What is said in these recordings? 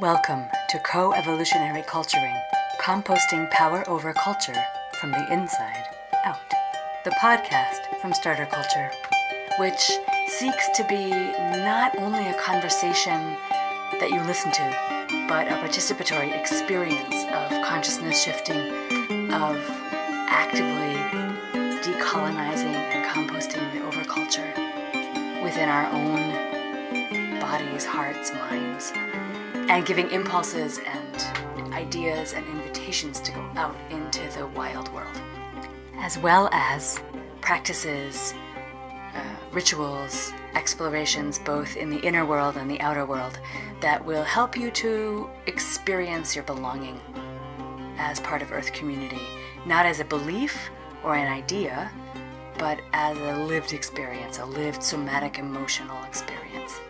Welcome to Co-Evolutionary Culturing, composting power over culture from the inside out. The podcast from Starter Culture, which seeks to be not only a conversation that you listen to, but a participatory experience of consciousness shifting, of actively decolonizing and composting the overculture within our own bodies, hearts, minds, and giving impulses and ideas and invitations to go out into the wild world, as well as practices, rituals, explorations, both in the inner world and the outer world, that will help you to experience your belonging as part of Earth community, not as a belief or an idea, but as a lived experience, a lived somatic emotional experience.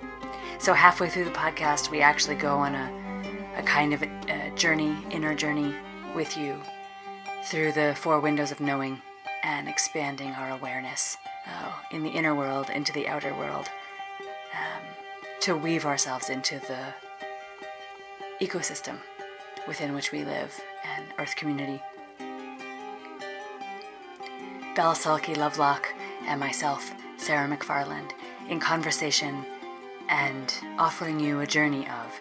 So halfway through the podcast, we actually go on a kind of a journey, inner journey with you through the four windows of knowing and expanding our awareness in the inner world into the outer world, to weave ourselves into the ecosystem within which we live and Earth community. Bella Selkie, Lovelock, and myself, Sara McFarland, in conversation and offering you a journey of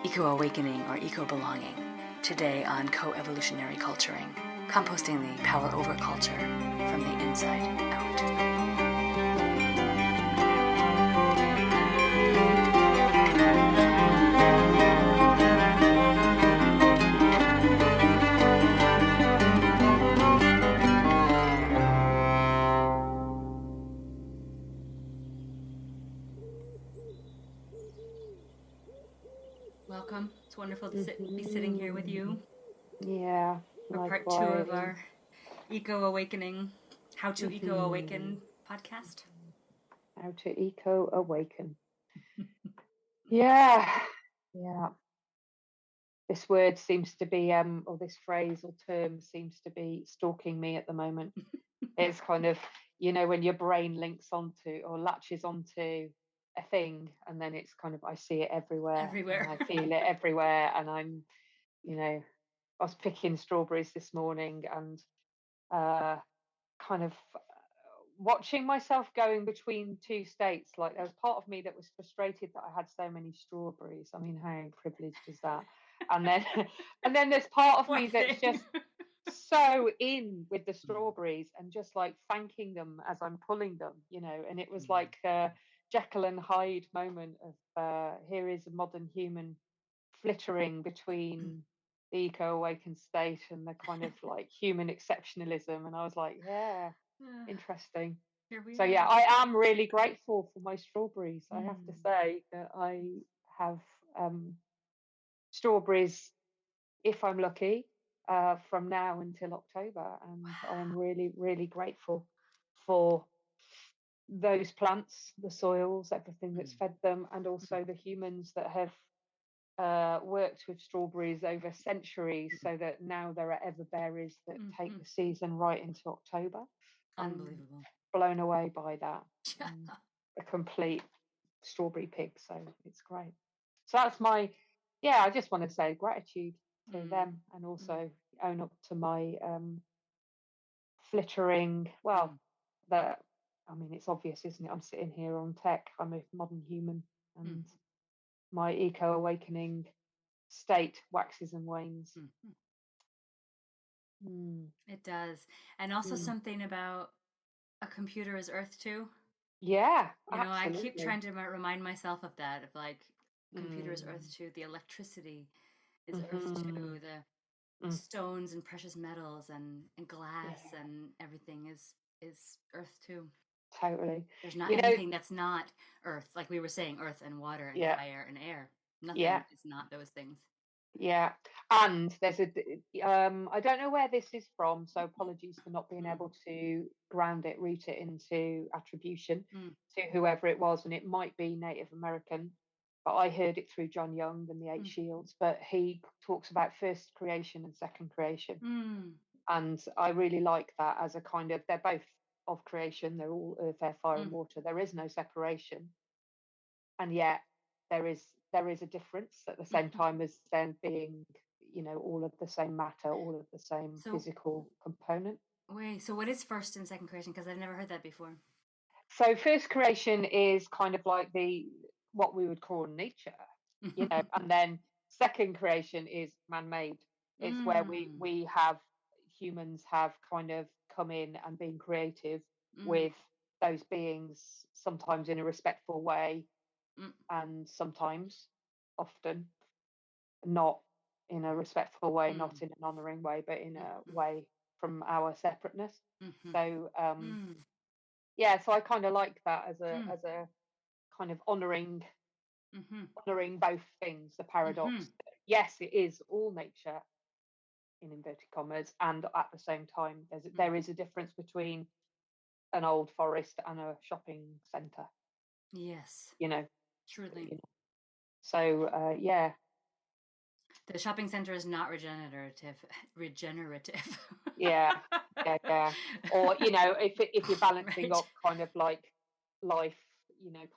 eco-awakening or eco-belonging today on co-evolutionary culturing, composting the power over culture from the inside out. Welcome. It's wonderful to be sitting here with you. Yeah. For part 2 of our Eco-Awakening, How to Eco-Awaken podcast. How to Eco-Awaken. Yeah. This word seems to be, or this phrase or term seems to be stalking me at the moment. It's kind of, when your brain links onto or latches onto a thing, and then it's kind of, I see it everywhere. And I feel it everywhere. And I'm, I was picking strawberries this morning and kind of watching myself going between two states. Like, there was part of me that was frustrated that I had so many strawberries. I mean, how privileged is that? And then there's part of me that's just so in with the strawberries and just like thanking them as I'm pulling them, and it was like a Jekyll and Hyde moment of here is a modern human flittering between the eco-awakened state and the kind of like human exceptionalism. And I was like, yeah, interesting. So yeah, I am really grateful for my strawberries. I have to say that I have strawberries, if I'm lucky, from now until October, and I am really, really grateful for those plants, the soils, everything that's fed them, and also the humans that have worked with strawberries over centuries, so that now there are everberries that take the season right into October. Unbelievable. I'm blown away by that. A complete strawberry pig, so it's great. So that's my, I just want to say gratitude to them, and also own up to my flittering. Well, it's obvious, isn't it? I'm sitting here on tech. I'm a modern human, and my eco-awakening state waxes and wanes. It does. And also something about a computer is Earth too. Yeah, I keep trying to remind myself of that, of like, computer is Earth too, the electricity is Earth too, the stones and precious metals and glass and everything is Earth too. Totally. There's not anything that's not Earth, like we were saying, Earth and water and fire and air. Nothing is not those things. Yeah, and there's I don't know where this is from, so apologies for not being able to root it into attribution to whoever it was, and it might be Native American, but I heard it through John Young and the Eight Shields. But he talks about first creation and second creation, and I really like that as a kind of, they're both of creation, they're all earth, air, fire, and water. There is no separation, and yet there is a difference at the same time as then being, all of the same matter, all of the same So physical component. wait, so what is first and second creation? Because I've never heard that before. So first creation is kind of like the what we would call nature, and then second creation is man-made. It's where Mm, humans have kind of come in and been creative mm, with those beings, sometimes in a respectful way, mm, and sometimes, often, not in a respectful way, mm, not in an honoring way, but in mm, a way from our separateness. mhm, So mm, yeah, so I kind of like that as a mm, kind of mhm, honoring both things, the mhm, paradox. Yes, it is all nature in inverted commas, and at the same time, mm. there is a difference between an old forest and a shopping centre. Yes, You know, truly. you know. So yeah, The shopping center is not regenerative. Regenerative. yeah, yeah. Or if you're balancing Right. up kind of like life,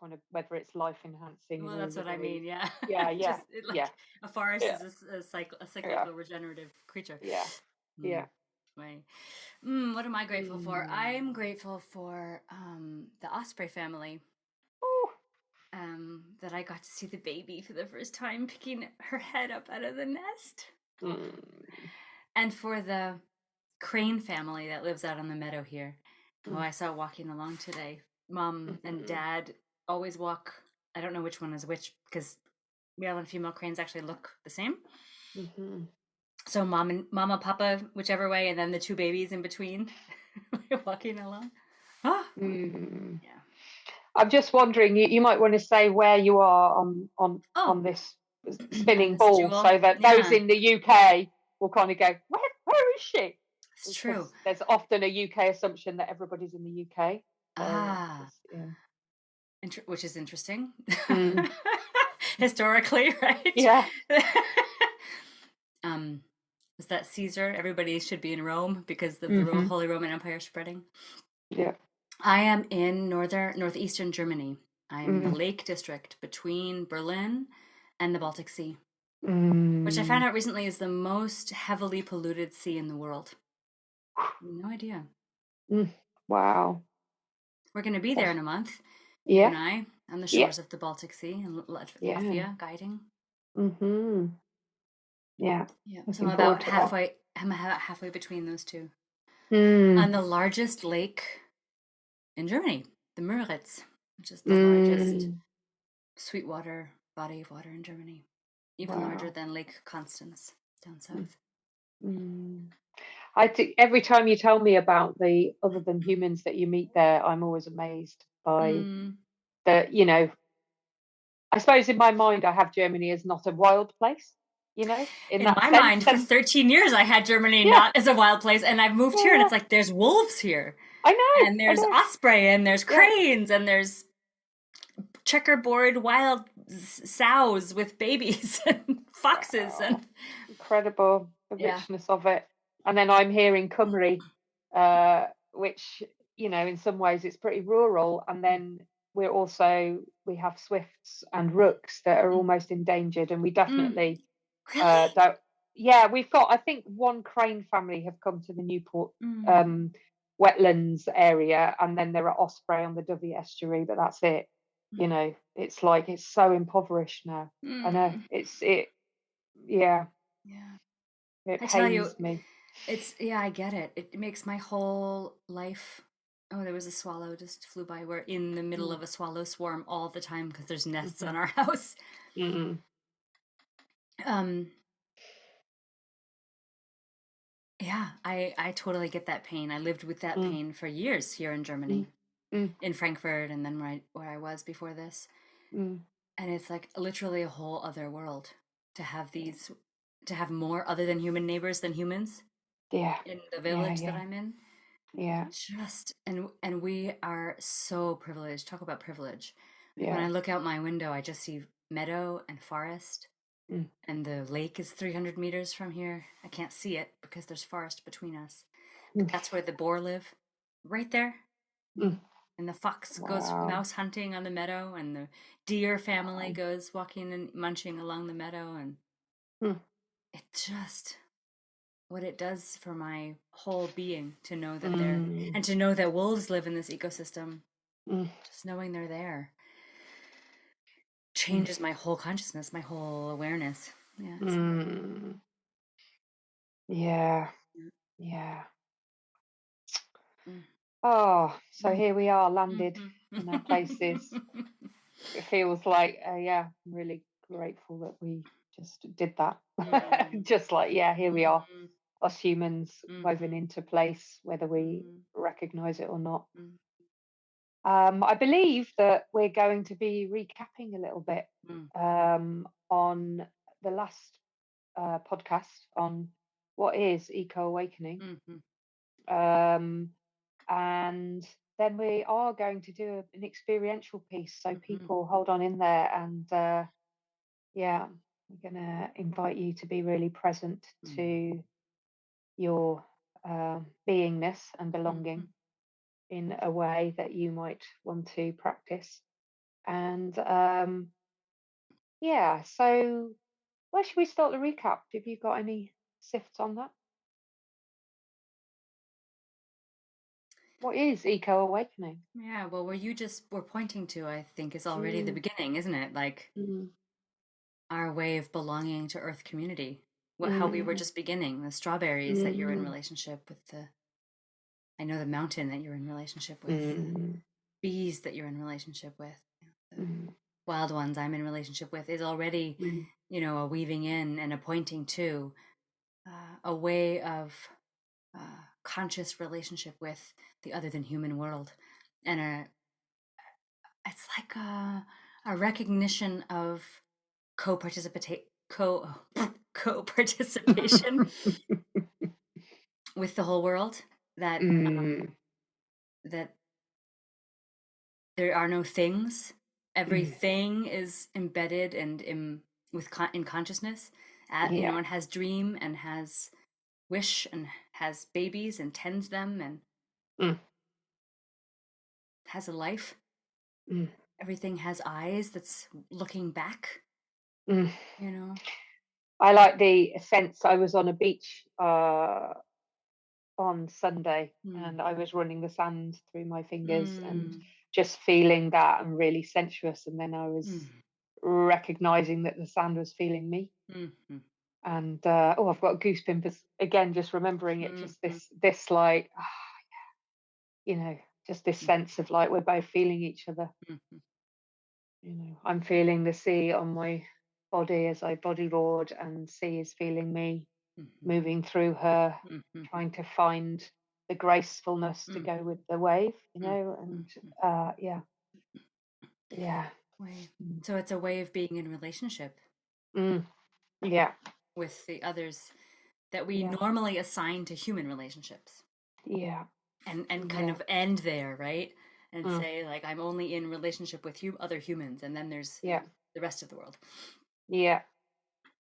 kind of whether it's life enhancing Well, or that's what I whether mean. it's Yeah. yeah, yeah, Just it, yeah, like a forest yeah, is a yeah, cyclical regenerative creature. yeah, Mm, yeah. right. What am I grateful for? I'm Mm. grateful for the Osprey family. Ooh. That I got to see the baby for the first time picking her head up out of the nest. Mm. And for the Crane family that lives out on the meadow here, who Mm. I saw walking along today. Mom and Mhm. dad always walk. I don't know which one is which because male and female cranes actually look the same. Mhm. So mom and mama, papa, whichever way, and then the two babies in between walking along. Ah, Mm. yeah. I'm just wondering, you might want to say where you are Oh, on this and spinning this ball, jewel. so that those Yeah, in the UK will kind of go, where is she? it's true. Because there's often a UK assumption that everybody's in the UK. So Ah, yeah. which is interesting. Mm. Historically, right? Yeah. um, is that Caesar? Everybody should be in Rome because of the Hmm. Holy Roman Empire spreading. Yeah. I am in northeastern Germany. I am in the Mm. Lake District between Berlin and the Baltic Sea, which I found Mm. out recently is the most heavily polluted sea in the world. No idea. Mm. Wow. We're going to be there That's, in a month, you and yeah. I, on the Yeah. shores of the Baltic Sea in Yeah. Latvia, guiding. Hmm. Yeah. Yeah, so I'm Looking forward about to that. halfway. I'm halfway between those two. On Mm. the largest lake in Germany, the Müritz, which is the largest Mm. sweetwater body of water in Germany, even larger Wow. than Lake Constance down Mm. south. Mm. I think every time you tell me about the other than humans that you meet there, I'm always amazed by Mm. the, I suppose in my mind, I have Germany as not a wild place, in In that my sense. mind, for And 13 years, I had Germany yeah, not as a wild place, and I've moved here, and yeah, it's like there's wolves here, I know, and I there's know. osprey, and there's Yeah, cranes, and there's checkerboard wild sows with babies and foxes, wow, and incredible the yeah. richness of it. And then I'm here in Cymru, which, in some ways it's pretty rural. And then we have swifts and rooks that are Mm. almost endangered, and we Mm. definitely Really? don't. Yeah, we've got, I think, one crane family have come to the Newport Mm. um, wetlands area, and then there are osprey on the Dovey estuary, but that's it. It's like it's so impoverished now. I know Mm. yeah, Yeah. it I tell you, pains me. it's, yeah, I get it. It makes my whole life. Oh, there was a swallow just flew by. We're in the middle Mm. of a swallow swarm all the time because there's nests Mhm. on our house. Mm. Um, yeah, I totally get that pain. I lived with that Mm. pain for years here in Mm. Germany, Mm. in Frankfurt, and then where I was before this. Mm. And it's like literally a whole other world to have Yeah. to have more other than human neighbors than humans Yeah. in the Yeah. village that Yeah. I'm in. Yeah. Just and we are so privileged. Talk about privilege. Like when Yeah. I look out my window, I just see meadow and forest, Mm. and the lake is 300 meters from here. I can't see it because there's forest between us. But Mm. that's where the boar live, right there. Mm. And the fox goes Wow. mouse hunting on the meadow, and the deer family Wow. goes walking and munching along the meadow. And Mm, it just, what it does for my whole being to know that they're, mm, and to know that wolves live in this ecosystem, mm, just knowing they're there mm, changes my whole consciousness, my whole awareness. Yeah, it's mm. Yeah. yeah. Yeah. Mm, Oh, so mm, here we are landed in our places. mhm. It feels like, yeah, I'm really grateful that we just did that. Mm, Just like, yeah, here we are, mhm, us humans woven mhm, into place, whether we mm, recognize it or not. mm, I believe that we're going to be recapping a little bit mm, on the last podcast on what is Eco-Awakening. mhm, Um, and then we are going to do an experiential piece. So mhm, people hold on in there. And yeah, I'm going to invite you to be really present mm, to your beingness and mhm. belonging in a way that you might want to practice. And yeah, so where should we start the recap? Have you got any sifts on that? What is Eco Awakening? Yeah, well, where you just were pointing to, I think, is already the Mm, beginning, isn't it? Like mm, our way of belonging to Earth community. What, how we were mm, just beginning, the strawberries that you're in mm, relationship with, the, I know the mountain that you're in relationship with, the mm, bees that you're in relationship with, the mm, wild ones I'm in relationship with, is already, mm, a weaving in and a pointing to a way of conscious relationship with the other than human world. And it's like a recognition of co-participate co co-participation with the whole world, that mm, that there are no things. mm. Everything is embedded and in consciousness. Yeah. And has dream and has wish and has babies and tends them and Mm, has a life. mm, Everything has eyes that's looking back, mm. you know. I like the sense. I was on a beach on Sunday Mm. and I was running the sand through my fingers and Mm. just feeling that and really sensuous. And then I was Mm. recognizing that the sand was feeling me. Mm. And oh, I've got goosebumps again, just remembering it. Mm. Just Mm. this like, you know, just this sense of like we're both feeling each other. Mm. You know, I'm feeling the sea on my body as I bodyboard, and sea is feeling me Mm. moving through her, Mm. trying to find the gracefulness to Mm. go with the wave, Mm. and Mm. yeah, yeah, Way. mm, So it's a way of being in relationship mm, yeah, with the others that we yeah, normally assign to human relationships, yeah, and kind yeah, of end there, right? And mm, say like I'm only in relationship with other humans, and then there's yeah, the rest of the world. yeah,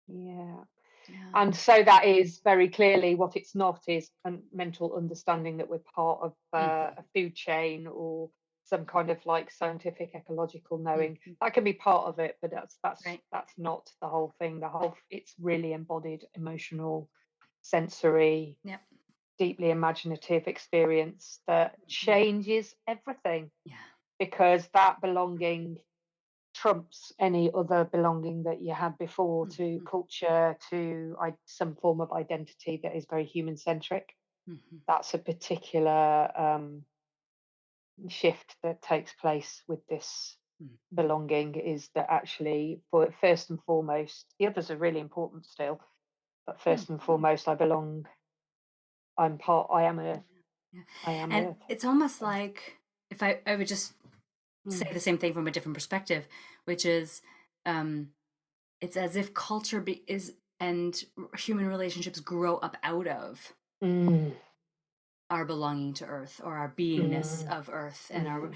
yeah. Yeah. And so that is very clearly what it's not, is a mental understanding that we're part of Hmm. a food chain or some kind of like scientific ecological knowing. Hmm. That can be part of it, but Right. that's not the whole thing. It's really embodied emotional, sensory, Yep. deeply imaginative experience that Hmm. changes everything, Yeah. because that belonging trumps any other belonging that you had before to Hmm. culture, to some form of identity that is very human centric. Hmm. That's a particular shift that takes place with this Hmm. belonging, is that actually, for first and foremost, the others are really important still, but Hmm. first and foremost, I belong. I am earth. Yeah. I am And earth. it's almost Yeah. like, if I would just say Mm, the same thing from a different perspective, which is um, it's as if and human relationships grow up out of mm, our belonging to Earth, or our beingness mm, of Earth, and our mm,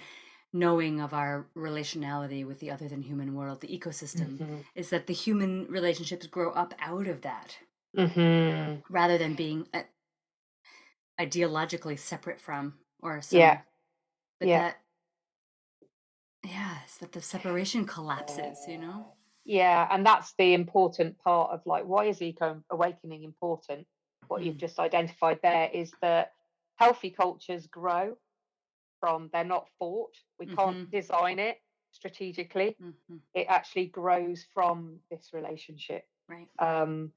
knowing of our relationality with the other than human world, the ecosystem, mhm, is that the human relationships grow up out of that, mhm. rather than being ideologically separate from, or Yeah, some, but yeah, that. Yes, that the separation collapses, you know? Yeah, and that's the important part of like why is eco awakening important? What you've Mm, just identified there is that healthy cultures grow from they're not fought. We can't mhm, design it strategically. mhm, It actually grows from this relationship. right. Our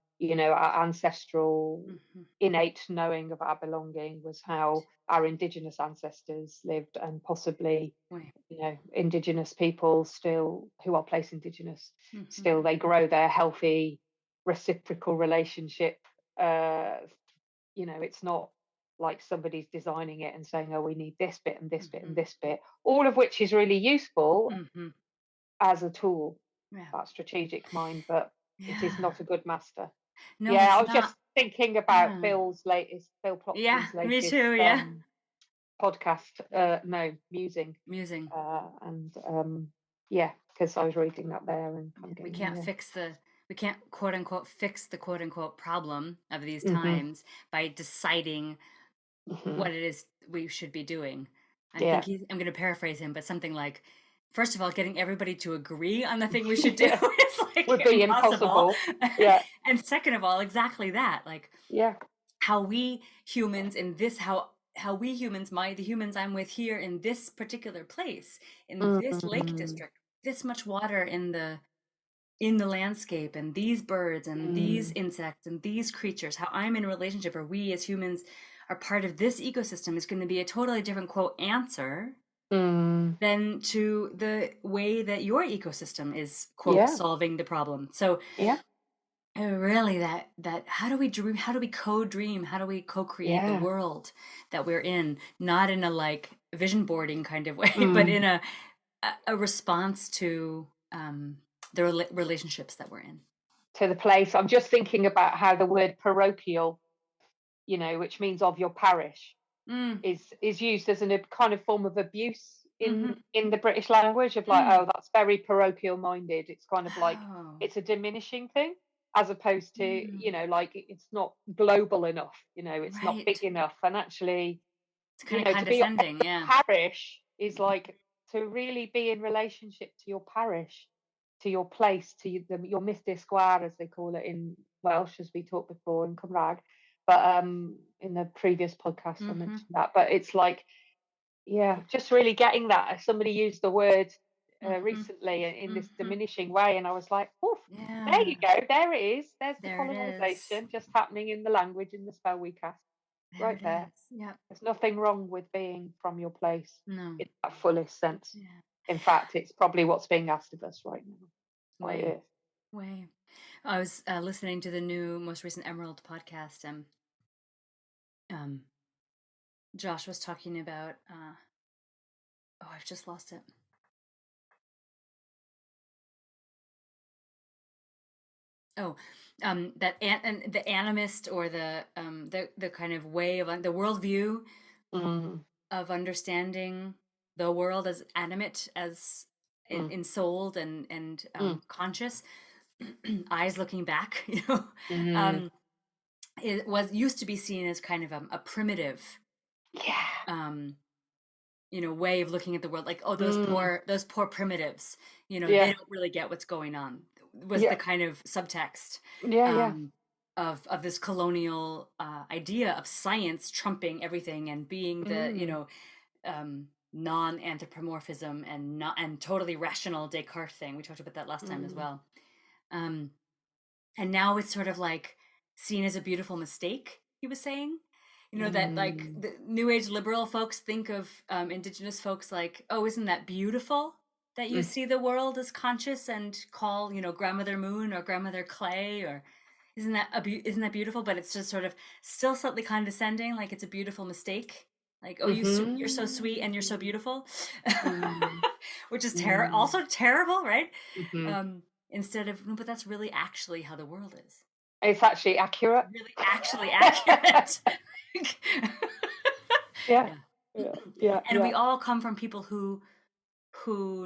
ancestral Mhm, innate knowing of our belonging was how our indigenous ancestors lived, and possibly right. indigenous people still who are place indigenous, Mhm, still they grow their healthy reciprocal relationship. uh it's not like somebody's designing it and saying, oh, we need this bit and this bit and mhm, this bit, all of which is really useful mhm. as a tool, Yeah. that strategic mind, but it is Yeah. not a good master. No, Yeah, it's I was not. just thinking about Yeah. Bill Yeah, Ploxton's me latest too, yeah. podcast, no, musing, Musing. and yeah, because I was reading that there and Yeah, kind of getting, yeah. we can't quote unquote fix the quote unquote problem of these Hmm. times by deciding Hmm. what it is we should be doing. I think Yeah. I'm going to paraphrase him, but something like, first of all, getting everybody to agree on the thing we should do Yeah, is like would be impossible. impossible. Yeah. And second of all, exactly that, like Yeah. how we humans in this, how we humans, the humans I'm with here in this particular place, in this lake Mm, district, this much water in the landscape, and these birds and these mm, insects and these creatures, how I'm in a relationship, or we as humans are part of this ecosystem, is going to be a totally different quote answer mm. than to the way that your ecosystem is quote Yeah. solving the problem. So Yeah. really that how do we dream, how do we co-dream, how do we co-create the Yeah. world that we're in, not in a like vision boarding kind of way, but Mm. in a response to the relationships that we're in. To the place. I'm just thinking about how the word parochial, which means of your parish, Mm. is used as a kind of form of abuse Mm-hmm. in the British language of like, Mm. oh, that's very parochial minded. It's kind of like Oh. it's a diminishing thing, as opposed to, Mm. like it's not global enough, it's not big Right. enough. And actually, It's kind of to be condescending, yeah. parish is like to really be in relationship to your parish, to your place, to your Mr. Square, as they call it in Welsh, as we talked before in Cymraeg. But in the previous podcast, I Mm-hmm. mentioned that. But it's like, yeah, just really getting that. Somebody used the word Mm-hmm. recently in this Mm-hmm. diminishing way, and I was like, "Oof, there Yeah. you go. There it is. There's the There it is. colonisation just happening in the language in the spell we cast There right it there." is. Yep. There's nothing wrong with being from your place No. in that fullest sense. Yeah. In fact, it's probably what's being asked of us right now by Way. Earth. Way. I was listening to the new, most recent Emerald podcast, and um, Josh was talking about. Oh, I've just lost it. Oh, and the animist, or the kind of way of the worldview Mm, of understanding the world as animate, as mm, ensouled and mm, conscious, eyes looking back, mm. um, it was used to be seen as kind of a primitive Yeah. um, way of looking at the world, like, oh, Mm, those poor primitives, they yeah. don't really get what's going on, was the Yeah. kind of subtext Yeah. Yeah. um, of this colonial idea of science trumping everything, and being the Mm, non-anthropomorphism, and not and totally rational Descartes thing. We talked about that last time as mm, well. um, and now it's sort of like seen as a beautiful mistake, he was saying, that like mm, the new age liberal folks think of indigenous folks like, oh, isn't that beautiful that you mm, see the world as conscious, and call grandmother moon or grandmother clay, or isn't that beautiful, but it's just sort of still slightly condescending, like it's a beautiful mistake, like, oh, you're so sweet and you're so mhm, beautiful. mm, Which is mm, also terrible, right? mhm. Instead of, no, but that's really actually how the world is. It's actually It's accurate. really actually accurate. Yeah. Yeah. Yeah. Yeah. And we Yeah. all come from people who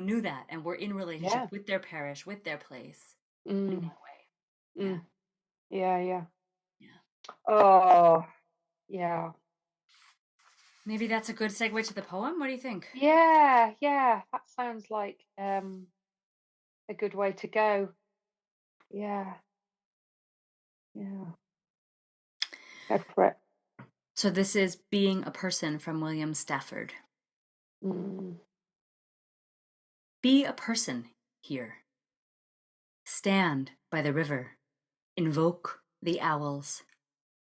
knew that, and were in relationship Yeah. with their parish, with their place, in Mm, that way. Yeah. mm. Yeah. Yeah. Yeah. Oh, yeah. Maybe that's a good segue to the poem. What do you think? Yeah, yeah, that sounds like a good way to go. Yeah, yeah, go for it. So this is Being a Person from William Stafford. Mm. Be a person here. Stand by the river. Invoke the owls.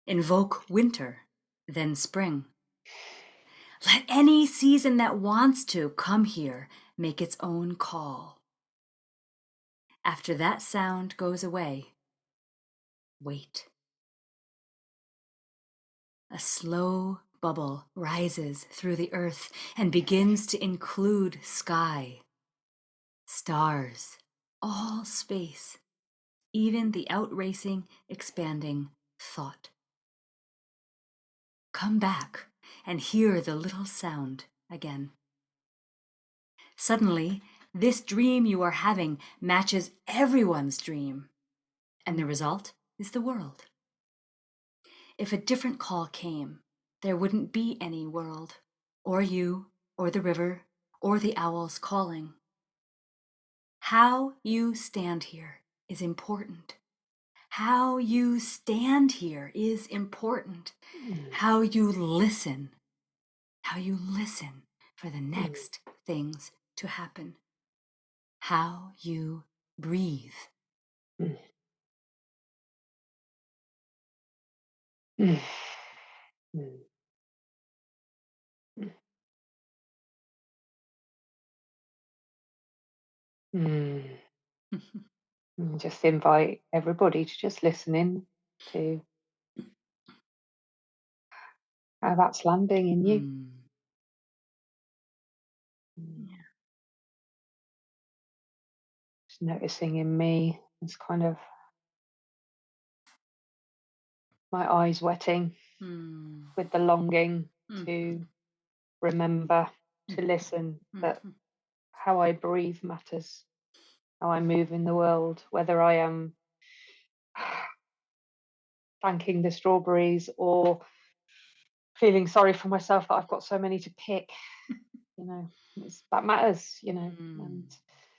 Invoke winter, then spring. Let any season that wants to come here make its own call. After that sound goes away, wait. A slow bubble rises through the earth and begins to include sky, stars, all space, even the outracing, expanding thought. Come back and hear the little sound again. Suddenly, this dream you are having matches everyone's dream, and the result is the world. If a different call came, there wouldn't be any world, or you, or the river, or the owls calling. How you stand here is important. How you stand here is important. Mm. How you listen for the Mm. next things to happen. How you breathe. Mm. Mm. Mm. Mm. Mm. Just invite everybody to just listen in to how that's landing in you. Mm. Mm. Yeah. Just noticing in me, it's kind of my eyes wetting Mm. with the longing Mm. to remember, to Mm. listen, that Mm. how I breathe matters, how I move in the world, whether I am thanking the strawberries or feeling sorry for myself that I've got so many to pick, you know, that matters, and Mm.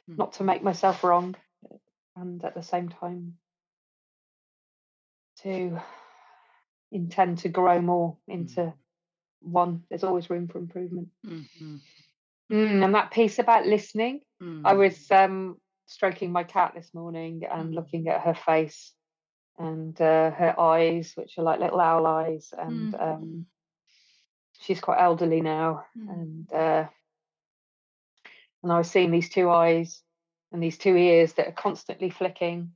Mm. not to make myself wrong, and at the same time to intend to grow more into one. There's always room for improvement. Mm. Mm. And that piece about listening, I Mm. was stroking my cat this morning and looking at her face and her eyes, which are like little owl eyes, and Mm. she's quite elderly now, Mm. and I was seeing these two eyes and these two ears that are constantly flicking,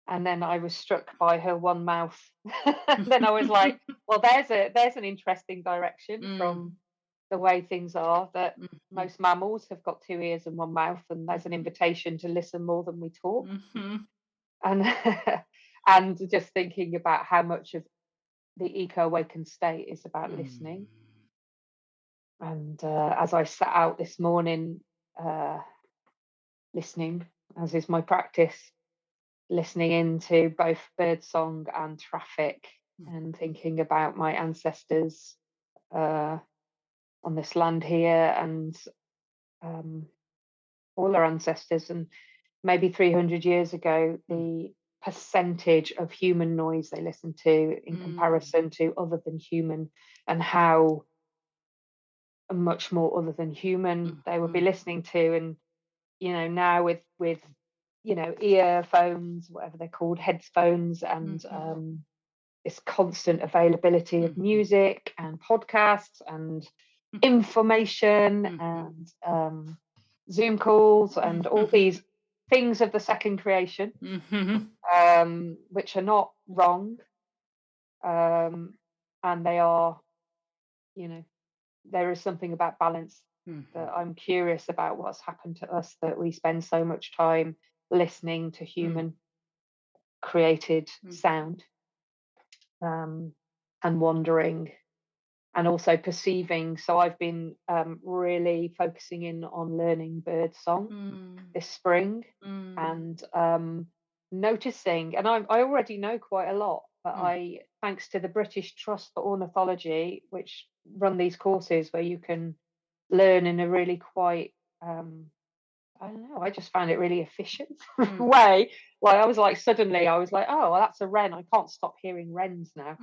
and then I was struck by her one mouth. Then I was like, well, there's an interesting direction Mm. from the way things are, that Mhm. most mammals have got two ears and one mouth, and there's an Mhm. invitation to listen more than we talk. Mhm. And and just thinking about how much of the eco-awaken state is about Mm. listening. And as I sat out this morning, uh, listening, as is my practice, listening into both birdsong and traffic, and thinking about my ancestors uh, on this land here, and um, all our ancestors, and maybe 300 years ago, Mm. the percentage of human noise they listened to in Mm. comparison to other than human, and how much more other than human they would be Mhm. listening to. And now with earphones, whatever they're called, headphones, and Mhm. this constant availability of Mhm. music and podcasts and Mhm. information Mhm. and Zoom calls and all Mhm. these things of the second creation, Mhm. which are not wrong, um, and they are, you know, there is something about balance that Mhm. I'm curious about, what's happened to us, that we spend so much time listening to Mm. human created Mm. sound, and wandering and also perceiving. So I've been really focusing in on learning bird song Mm. this spring, Mm. and noticing, and I already know quite a lot but I, thanks to the British Trust for Ornithology, which run these courses where you can learn in a really quite, I don't know, I just found it really efficient way. Like I was like, suddenly I was like, oh, well, that's a wren. I can't stop hearing wrens now.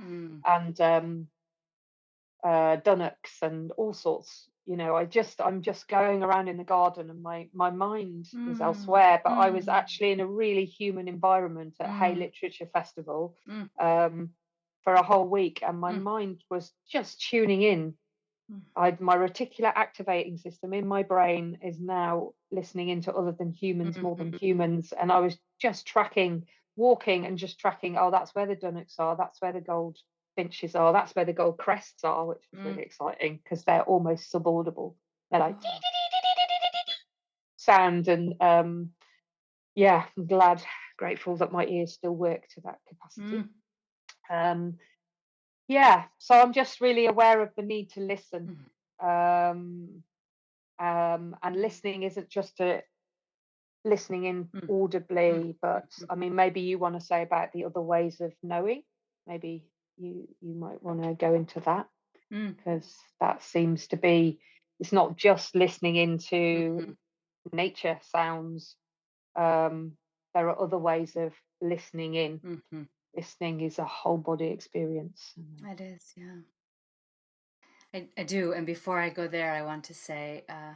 And dunnocks and all sorts. I'm just going around in the garden and my mind is elsewhere. But I was actually in a really human environment at Hay Literature Festival for a whole week, and my mind was just tuning in. My reticular activating system in my brain is now listening into other than humans, more than humans, and I was just walking and just tracking. Oh, that's where the dunnocks are. That's where the goldfinches are. That's where the gold crests are, which is really exciting because they're almost subaudible. They're like sound, and yeah, I'm grateful that my ears still work to that capacity. Yeah, so I'm just really aware of the need to listen. And listening isn't just listening in audibly, but I mean, maybe you want to say about the other ways of knowing. Maybe you might want to go into that, because that seems to be, it's not just listening into nature sounds. There are other ways of listening in. Listening is a whole body experience. It is, yeah. I do. And before I go there, I want to say that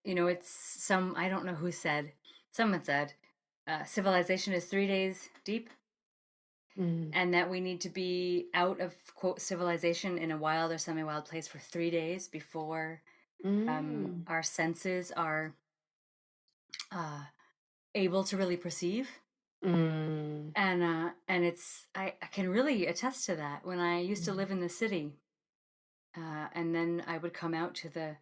I don't know who said, someone said, civilization is 3 days deep, and that we need to be out of, quote, civilization in a wild or semi-wild place for 3 days before our senses are able to really perceive. And it's I can really attest to that. When I used to live in the city, and then I would come out to the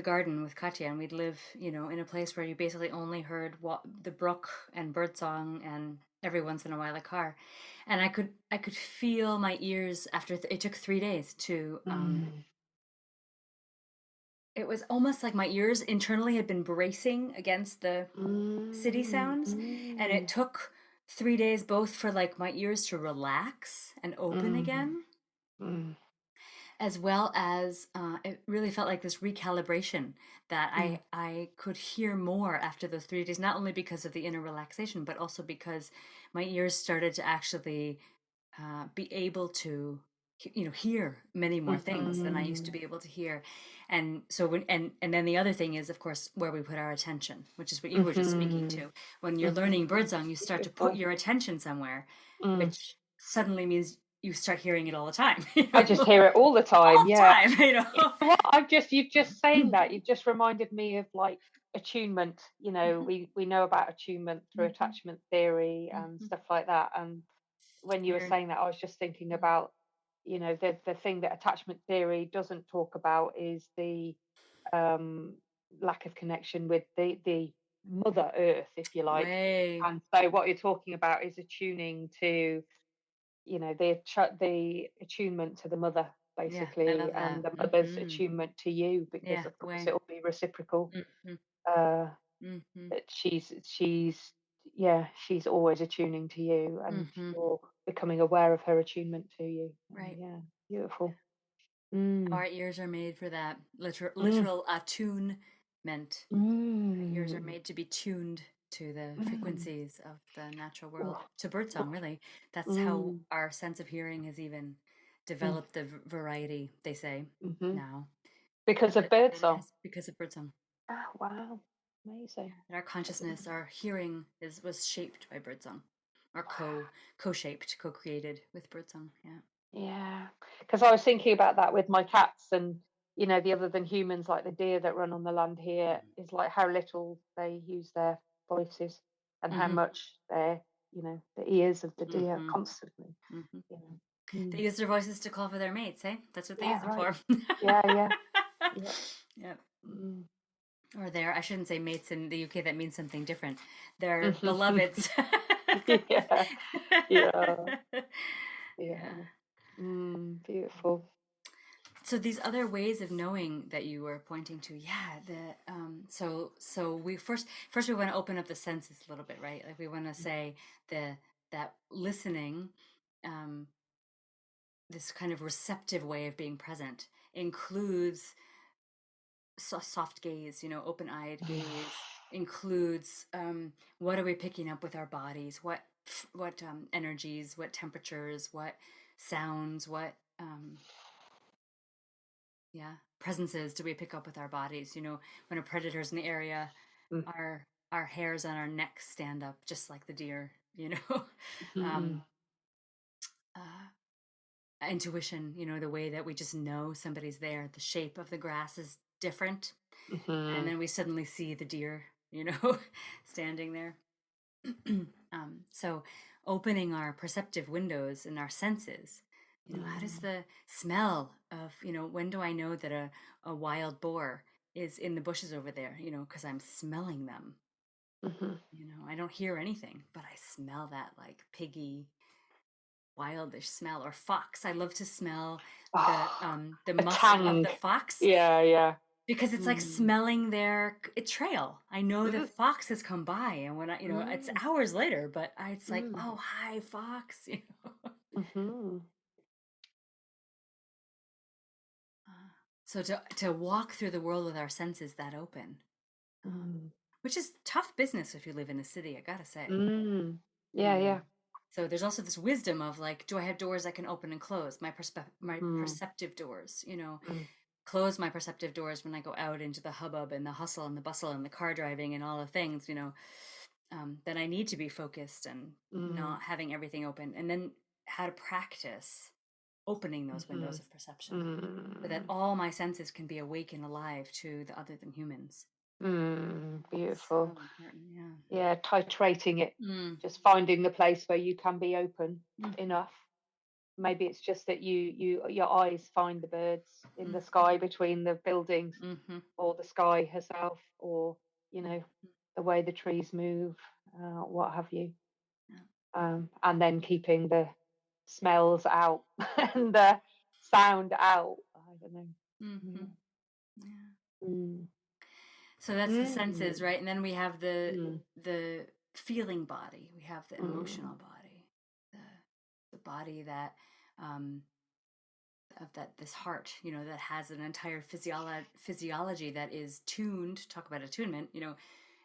garden with Katya, and we'd live, in a place where you basically only heard the brook and birdsong, and every once in a while a car. And I could feel my ears after it took 3 days to. It was almost like my ears internally had been bracing against the city sounds, and it took 3 days both for like my ears to relax and open again, as well as it really felt like this recalibration that I could hear more after those 3 days, not only because of the inner relaxation, but also because my ears started to actually be able to hear many more things than I used to be able to hear. And so and then the other thing is, of course, where we put our attention, which is what you were just speaking to. When you're learning birdsong, you start to put your attention somewhere, which suddenly means you start hearing it all the time. I just hear it all the time. All the Yeah. time, You know what? You've just saying that. You've just reminded me of like attunement. We know about attunement through attachment theory and stuff like that. And when you were saying that, I was just thinking about, the thing that attachment theory doesn't talk about is the lack of connection with the Mother Earth, if you like. way. And so what you're talking about is attuning to, the attunement to the mother, Yeah, I basically, love that. and the mother's attunement to you, because Yeah, of course way. it'll be reciprocal. That she's always attuning to you, and you're becoming aware of her attunement to you. Right. Yeah, beautiful. Our ears are made for that Mm, literal attunement. Ears are mm, made to be tuned to the mm. frequencies of the natural world, Oh, to birdsong, really. That's how mm, our sense of hearing has even mm, developed the variety, they say, mm-hmm. now. Because of That it birdsong. has, because of birdsong. Oh, wow, amazing. That our I didn't consciousness, our hearing was shaped by birdsong, or co-shaped, co-created with birdsong. Yeah. Yeah, because I was thinking about that with my cats, and the other than humans, like the deer that run on the land here, is like how little they use their voices, and how Mm-hmm. much the ears of the deer Mm-hmm. constantly. Mm-hmm. You know. They use their voices to call for their mates, eh? That's what they use Yeah, them right. for. Yeah, yeah, yeah. Yep. Mm. Or their, I shouldn't say mates in the UK, that means something different. Their beloveds. Yeah, yeah, Yeah. yeah. So beautiful. So these other ways of knowing that you were pointing to, yeah, the So we first we want to open up the senses a little bit, right? Like we want to say the that listening, um, this kind of receptive way of being present includes soft gaze, open-eyed gaze, includes what are we picking up with our bodies, what energies, what temperatures, what sounds, what yeah presences do we pick up with our bodies. When a predator's in the area, Mm, our hairs on our necks stand up just like the deer. um mhm, uh Intuition, the way that we just know somebody's there, the shape of the grass is different, and mhm, then we suddenly see the deer, standing there. So opening our perceptive windows and our senses, how does mm, the smell of, when do I know that a wild boar is in the bushes over there, because I'm smelling them. mhm. I don't hear anything, but I smell that like piggy, wildish smell. Or fox. I love to smell Oh, the a musk of tang. the fox, Yeah, yeah. because it's like Mm, smelling their trail. I know the mm, fox has come by, and when it's mm, hours later, but it's like, mm, oh, hi, fox. mhm, Uh, so to walk through the world with our senses that open, mm, which is tough business if you live in a city, I gotta say. mm. You Yeah, know. yeah. So there's also this wisdom of like, do I have doors I can open and close? My Mm, perceptive doors. mm, Close my perceptive doors when I go out into the hubbub and the hustle and the bustle and the car driving and all the things. That I need to be focused and mm, not having everything open. And then how to practice opening those windows mhm, of perception so that mm, all my senses can be awake and alive to the other than humans. beautiful. So important, yeah. Yeah, titrating it, Mm, just finding the place where you can be open mm-hmm, enough. Maybe it's just that your eyes find the birds in the mm, sky between the buildings, mm-hmm, or the sky herself, or you know mm-hmm, the way the trees move, what have you. yeah, And then keeping the smells out and the sound out. I don't know. mm-hmm, Yeah. yeah. Mm. So that's the senses, Mm. right? And then we have Mm. the feeling body. We have the emotional Mm. body, the the body that um, of that this heart, that has an entire physiology that is tuned. Talk about attunement,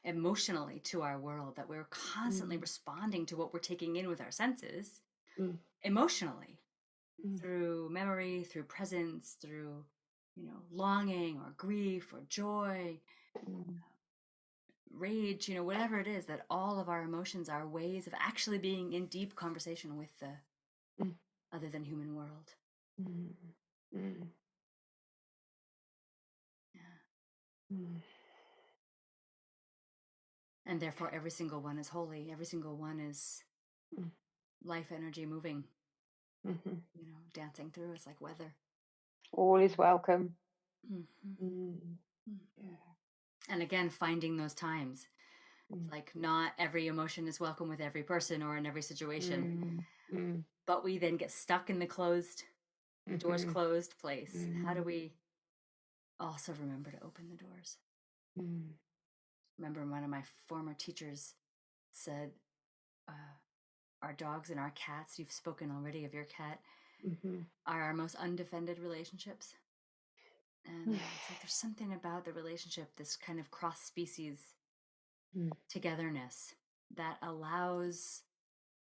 emotionally to our world. That we're constantly Mm. responding to what we're taking in with our senses, Mm. emotionally, Mm. through memory, through presence, through longing or grief or joy, Mm. rage, whatever it is, that all of our emotions are ways of actually being in deep conversation with the Mm. other than human world. Mm. Mm. Yeah. Mm. And therefore, every single one is holy. Every single one is Mm. life energy moving, Mhm. dancing through us like weather. All is welcome. Hmm. Mm. Hmm. Yeah. And again, finding those times. It's Mm. like not every emotion is welcome with every person or in every situation, Mm. Mm. but we then get stuck in the doors Mhm. closed place. How do Mm. we also remember to open the doors? Mm. Remember, one of my former teachers said, uh, our dogs and our cats, you've spoken already of your cat, Mhm. are our most undefended relationships. And it's like there's something about the relationship, this kind of cross species Mm. togetherness that allows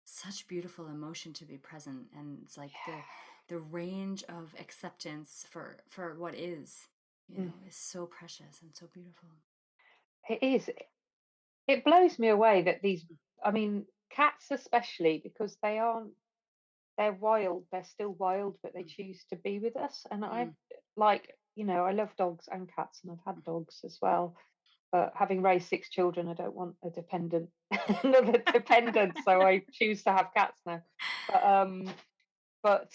such beautiful emotion to be present. And it's like the range of acceptance for what is, Mm. is so precious and so beautiful. It is. It blows me away that these, I mean, cats especially, because they're wild, they're still wild, but they Mm, choose to be with us. And I mm, like, I love dogs and cats, and I've had dogs as well. But having raised 6 children, I don't want a dependent, another dependent. So I choose to have cats now. But but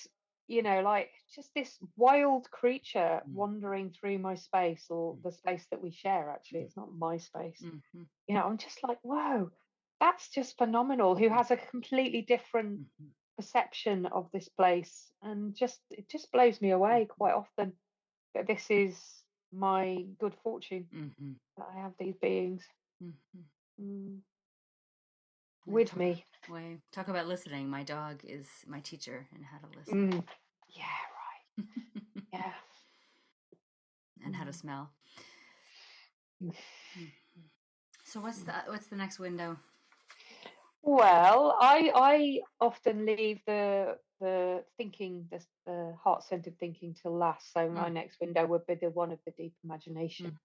like just this wild creature mm, wandering through my space, or mm, the space that we share. Actually, mm, it's not my space. mm, mm, I'm just like, whoa, that's just phenomenal. Who mm, has a completely different mm, mm, perception of this place, and just it just blows me mm, away quite often that this is. my good fortune Mm-hmm. that I have these beings Mm-hmm. mm, Yeah, with me. talk about listening. My dog is my teacher in how to listen. Mm. Yeah, right. Yeah. And how to smell. Mm. Mm-hmm. So what's the next window? Well, I often leave the thinking, the heart-centered thinking till last. So my Mm, next window would be the one of the deep mm, imagination.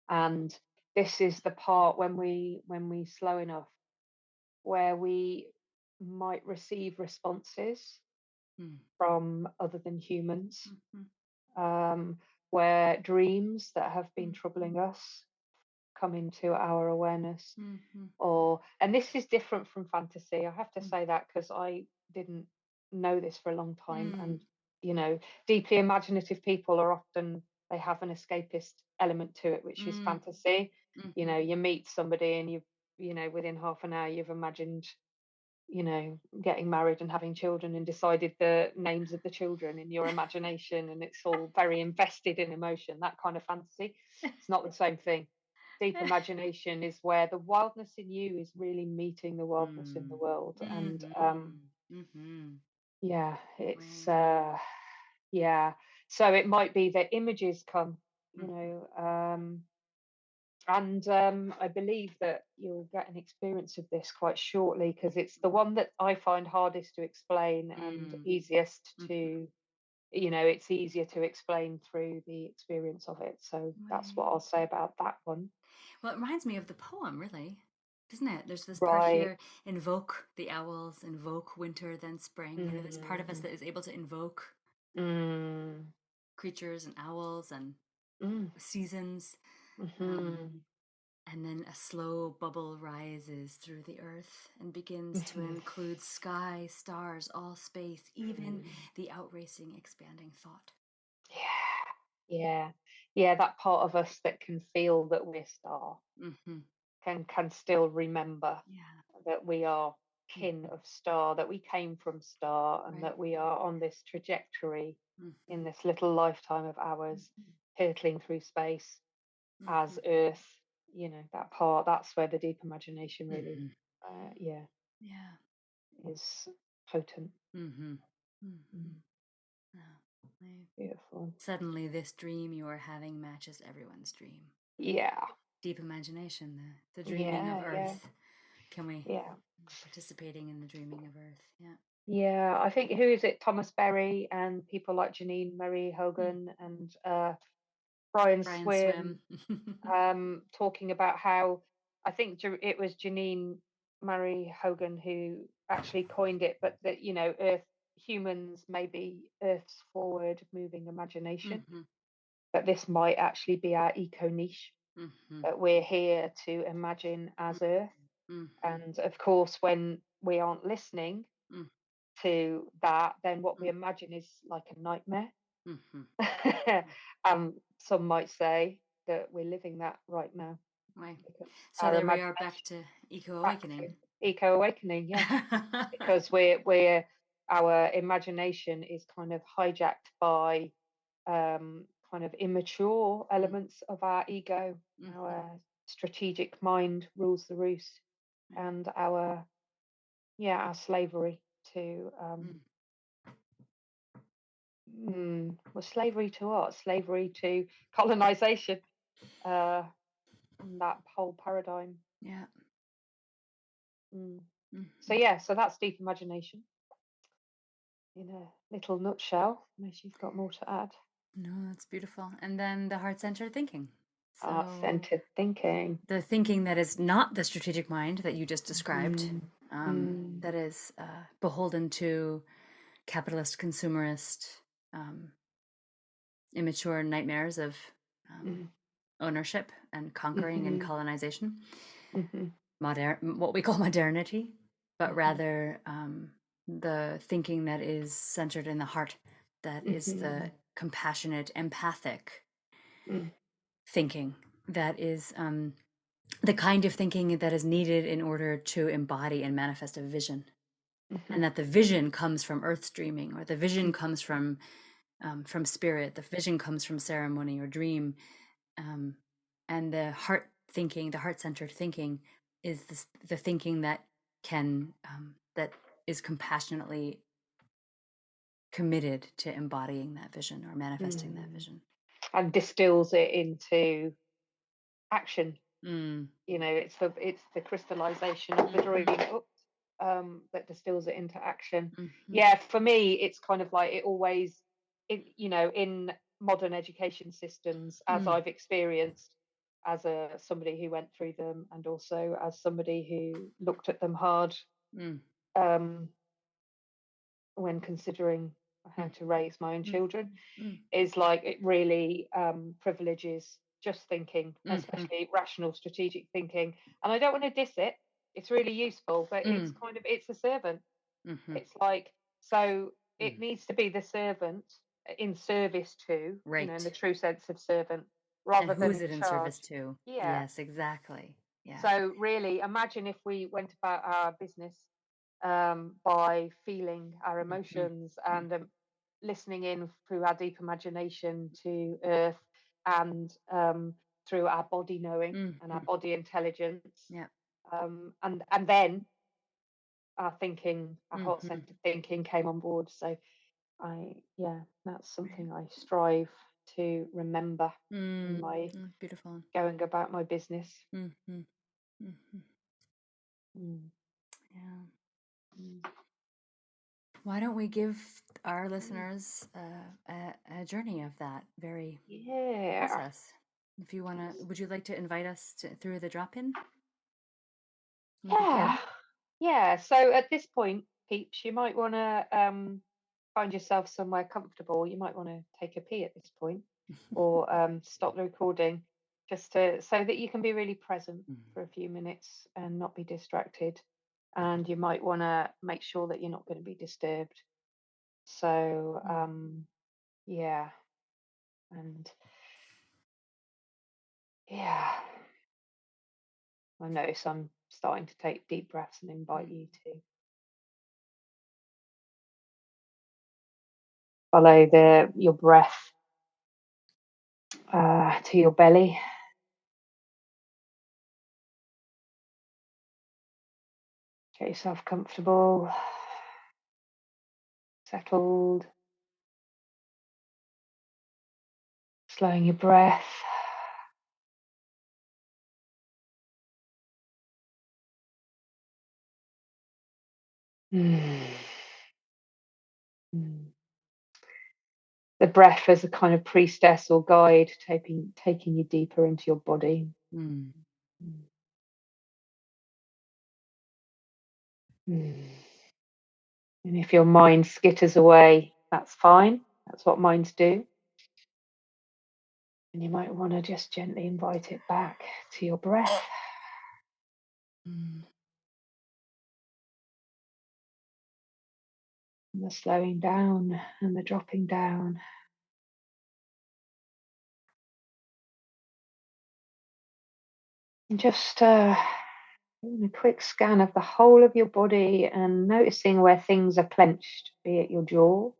And this is the part when we slow enough where we might receive responses mm, from other than humans, mm, um, where dreams that have been mm, troubling us come into our awareness. mm, mm, Or and this is different from fantasy. I have to mm, say that because I didn't know this for a long time. mm, And deeply imaginative people are often, they have an escapist element to it, which is mm, fantasy. mhm, You meet somebody and within half an hour you've imagined getting married and having children and decided the names of the children in your imagination, and it's all very invested in emotion, that kind of fantasy. It's not the same thing. Deep imagination is where the wildness in you is really meeting the wildness in the mm, world. And mhm, mhm. yeah, it's Way. yeah. So it might be that images come, you Mm, know, and I believe that you'll get an experience of this quite shortly, because it's the one that I find hardest to explain and mm, easiest mhm. to, it's easier to explain through the experience of it. So that's what Way. I'll say about that one. Well, it reminds me of the poem, really, doesn't it? There's this part Right. here: invoke the owls, invoke winter, then spring. You know, this part of us Mm, that is able to invoke mm, creatures and owls and mm, seasons. Um, mhm, and then a slow bubble rises through the earth and begins to mhm, include sky, stars, all space, even mm. the outracing, expanding thought. Yeah, yeah, yeah. That part of us that can feel that we're star Mm-hmm. can still remember Yeah. that we are kin Mm-hmm. of star, that we came from star, and Right. that we are on this trajectory Mm-hmm. in this little lifetime of ours, hurtling through space Mm-hmm. as Earth. That part, that's where the deep imagination really, Mm-hmm. yeah, Yeah. is potent. Mm-hmm. Mm, Mm-hmm. Yeah. beautiful. Suddenly, this dream you are having matches everyone's dream. Yeah, Deep imagination, the dreaming of yeah, yeah, Earth. Can we yeah. participating in the dreaming of Earth? Yeah. Yeah, I think, who is it? Thomas Berry and people like Janine Marie Mm. Hogan and Brian Brian Swim, Swim. talking about how, I think it was Janine Marie Hogan who actually coined it, but that, Earth, humans may be Earth's forward moving imagination, Mm-hmm. but this might actually be our eco niche, Mm-hmm. that we're here to imagine as Earth. Mm-hmm. And of course, when we aren't listening Mm-hmm. to that, then what we imagine is like a nightmare. Mm-hmm. Some might say that we're living that right now, Right. because So our there we are, imagination, back to back eco-awakening. to eco-awakening, yeah, because we're our imagination is kind of hijacked by kind of immature elements of our ego. Mm-hmm. Our strategic mind rules the roost, Right. and our slavery to Mm. well, slavery to what? Slavery to colonization, uh, and that whole paradigm. Yeah. Mm. So Mm-hmm. yeah, so that's deep imagination in a little nutshell, unless you've got more to add. No, that's beautiful. And then the heart-centered thinking. So Art-centered thinking. the thinking that is not the strategic mind that you just described, Mm. Mm. that is beholden to capitalist, consumerist, um, immature nightmares of um, Mm. ownership and conquering and Mhm. colonization, Mhm. what we call modernity, but Mhm. rather the thinking that is centered in the heart, that is the Mhm. compassionate, empathic Mm. thinking, that is the kind of thinking that is needed in order to embody and manifest a vision. And Mhm. that the vision comes from earth dreaming, or the vision comes from from spirit. The vision comes from ceremony or dream, and the heart thinking, the heart-centered thinking, is the thinking that can that is compassionately committed to embodying that vision or manifesting that vision. And distills it into action. Mm. It's the crystallization of the dream that distills it into action. Yeah, for me, it's kind of like it always, in modern education systems, as I've experienced, as somebody who went through them, and also as somebody who looked at them hard when considering how to raise my own children, is like it really privileges just thinking, especially rational strategic thinking. And I don't want to diss it, it's really useful, but it's a servant. It's like, so it needs to be the servant in service to, Right. in the true sense of servant, rather and than who's it in charge. service to? Yeah. Yes, exactly. Yeah. So really, imagine if we went about our business by feeling our emotions and listening in through our deep imagination to earth, and through our body knowing and our body intelligence. Yeah. And then our thinking, our heart-centered thinking came on board. So that's something I strive to remember in my beautiful going about my business. Yeah. Why don't we give our listeners a journey of that very process? If you want to, would you like to invite us through the drop-in? Yeah. So at this point, peeps, you might want to find yourself somewhere comfortable. You might want to take a pee at this point, or stop the recording, just so that you can be really present for a few minutes and not be distracted. And you might want to make sure that you're not going to be disturbed. So yeah, and yeah, I notice I'm starting to take deep breaths and invite you to follow your breath to your belly. Get yourself comfortable, settled, slowing your breath. The breath as a kind of priestess or guide, taking you deeper into your body. And if your mind skitters away, that's fine. That's what minds do. And you might want to just gently invite it back to your breath. And the slowing down and the dropping down. And just doing a quick scan of the whole of your body and noticing where things are clenched, be it your jaw,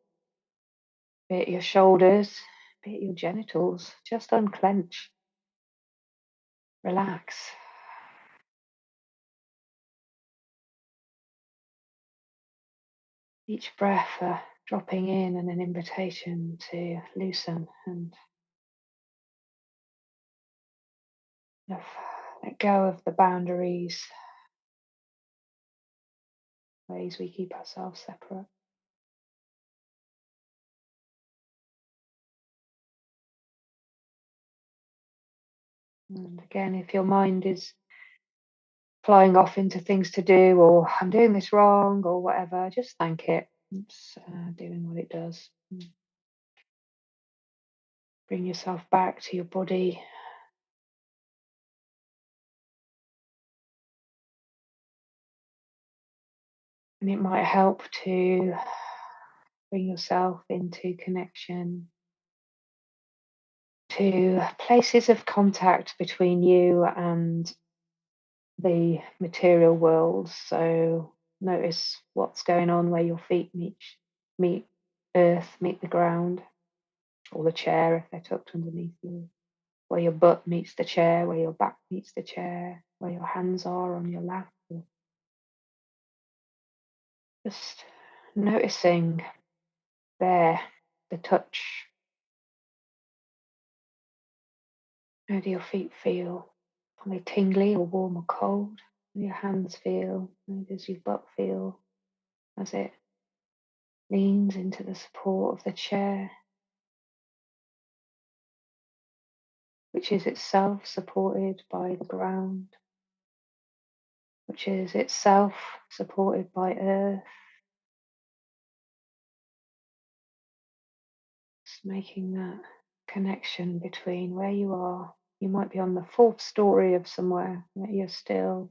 be it your shoulders, be it your genitals. Just unclench. Relax. Each breath dropping in and an invitation to loosen and let go of the boundaries, ways we keep ourselves separate. And again, if your mind is flying off into things to do, or I'm doing this wrong, or whatever, just thank it. It's doing what it does. Bring yourself back to your body. And it might help to bring yourself into connection to places of contact between you and the material world. So notice what's going on where your feet meet earth, meet the ground. or the chair if they're tucked underneath you, where your butt meets the chair, where your back meets the chair, where your hands are on your lap. Just noticing there, the touch. How do your feet feel? Are they tingly or warm or cold? How do your hands feel? How does your butt feel as it leans into the support of the chair, which is itself supported by the ground, which is itself supported by earth? Just making that connection between where you are. You might be on the fourth story of somewhere, yet you're still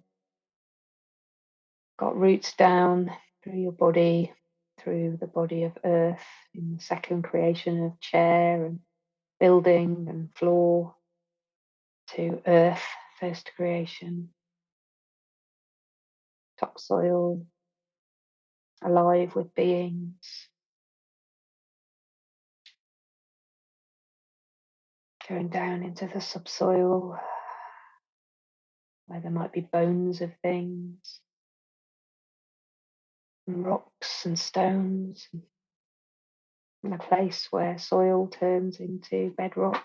got roots down through your body, through the body of earth, in the second creation of chair and building and floor, to earth, first creation, topsoil, alive with beings, going down into the subsoil, where there might be bones of things, and rocks and stones, and a place where soil turns into bedrock,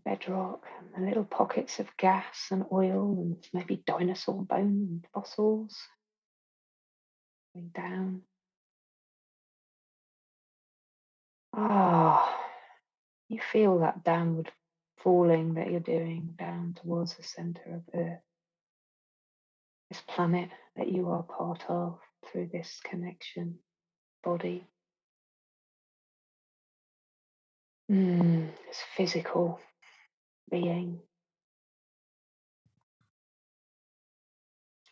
and little pockets of gas and oil, and maybe dinosaur bone and fossils going down. Ah, you feel that downward falling that you're doing down towards the center of Earth, this planet that you are part of through this connection body. This physical being.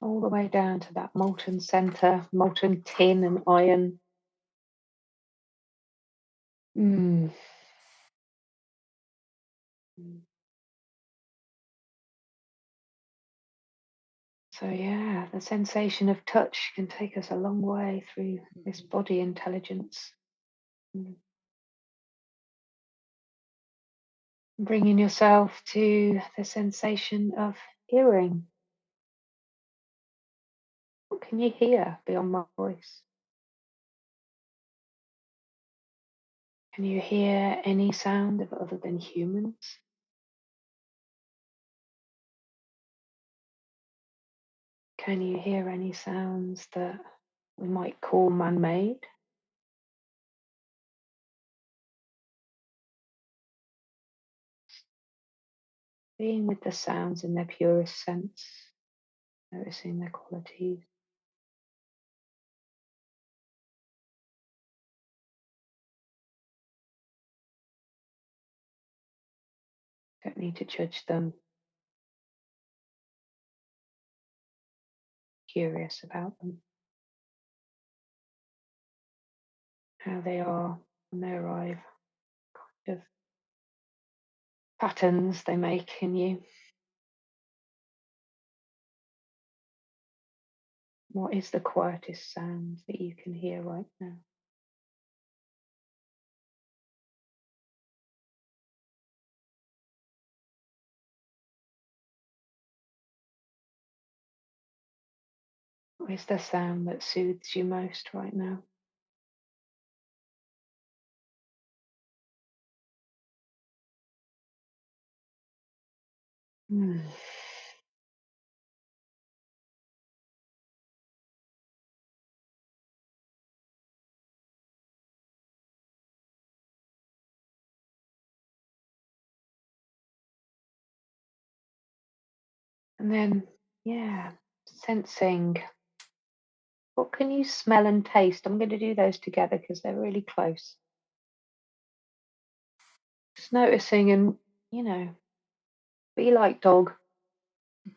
All the way down to that molten center, molten tin and iron. Mm. So yeah, the sensation of touch can take us a long way through this body intelligence. Bringing yourself to the sensation of hearing. What can you hear beyond my voice? Can you hear any sound of other than humans? Can you hear any sounds that we might call man-made? Being with the sounds in their purest sense, noticing their qualities. Don't need to judge them. Curious about them. How they are when they arrive. Kind of patterns they make in you. What is the quietest sound that you can hear right now? What is the sound that soothes you most right now? Mm. And then, yeah, sensing. What can you smell and taste? I'm going to do those together because they're really close. Just noticing and, be like dog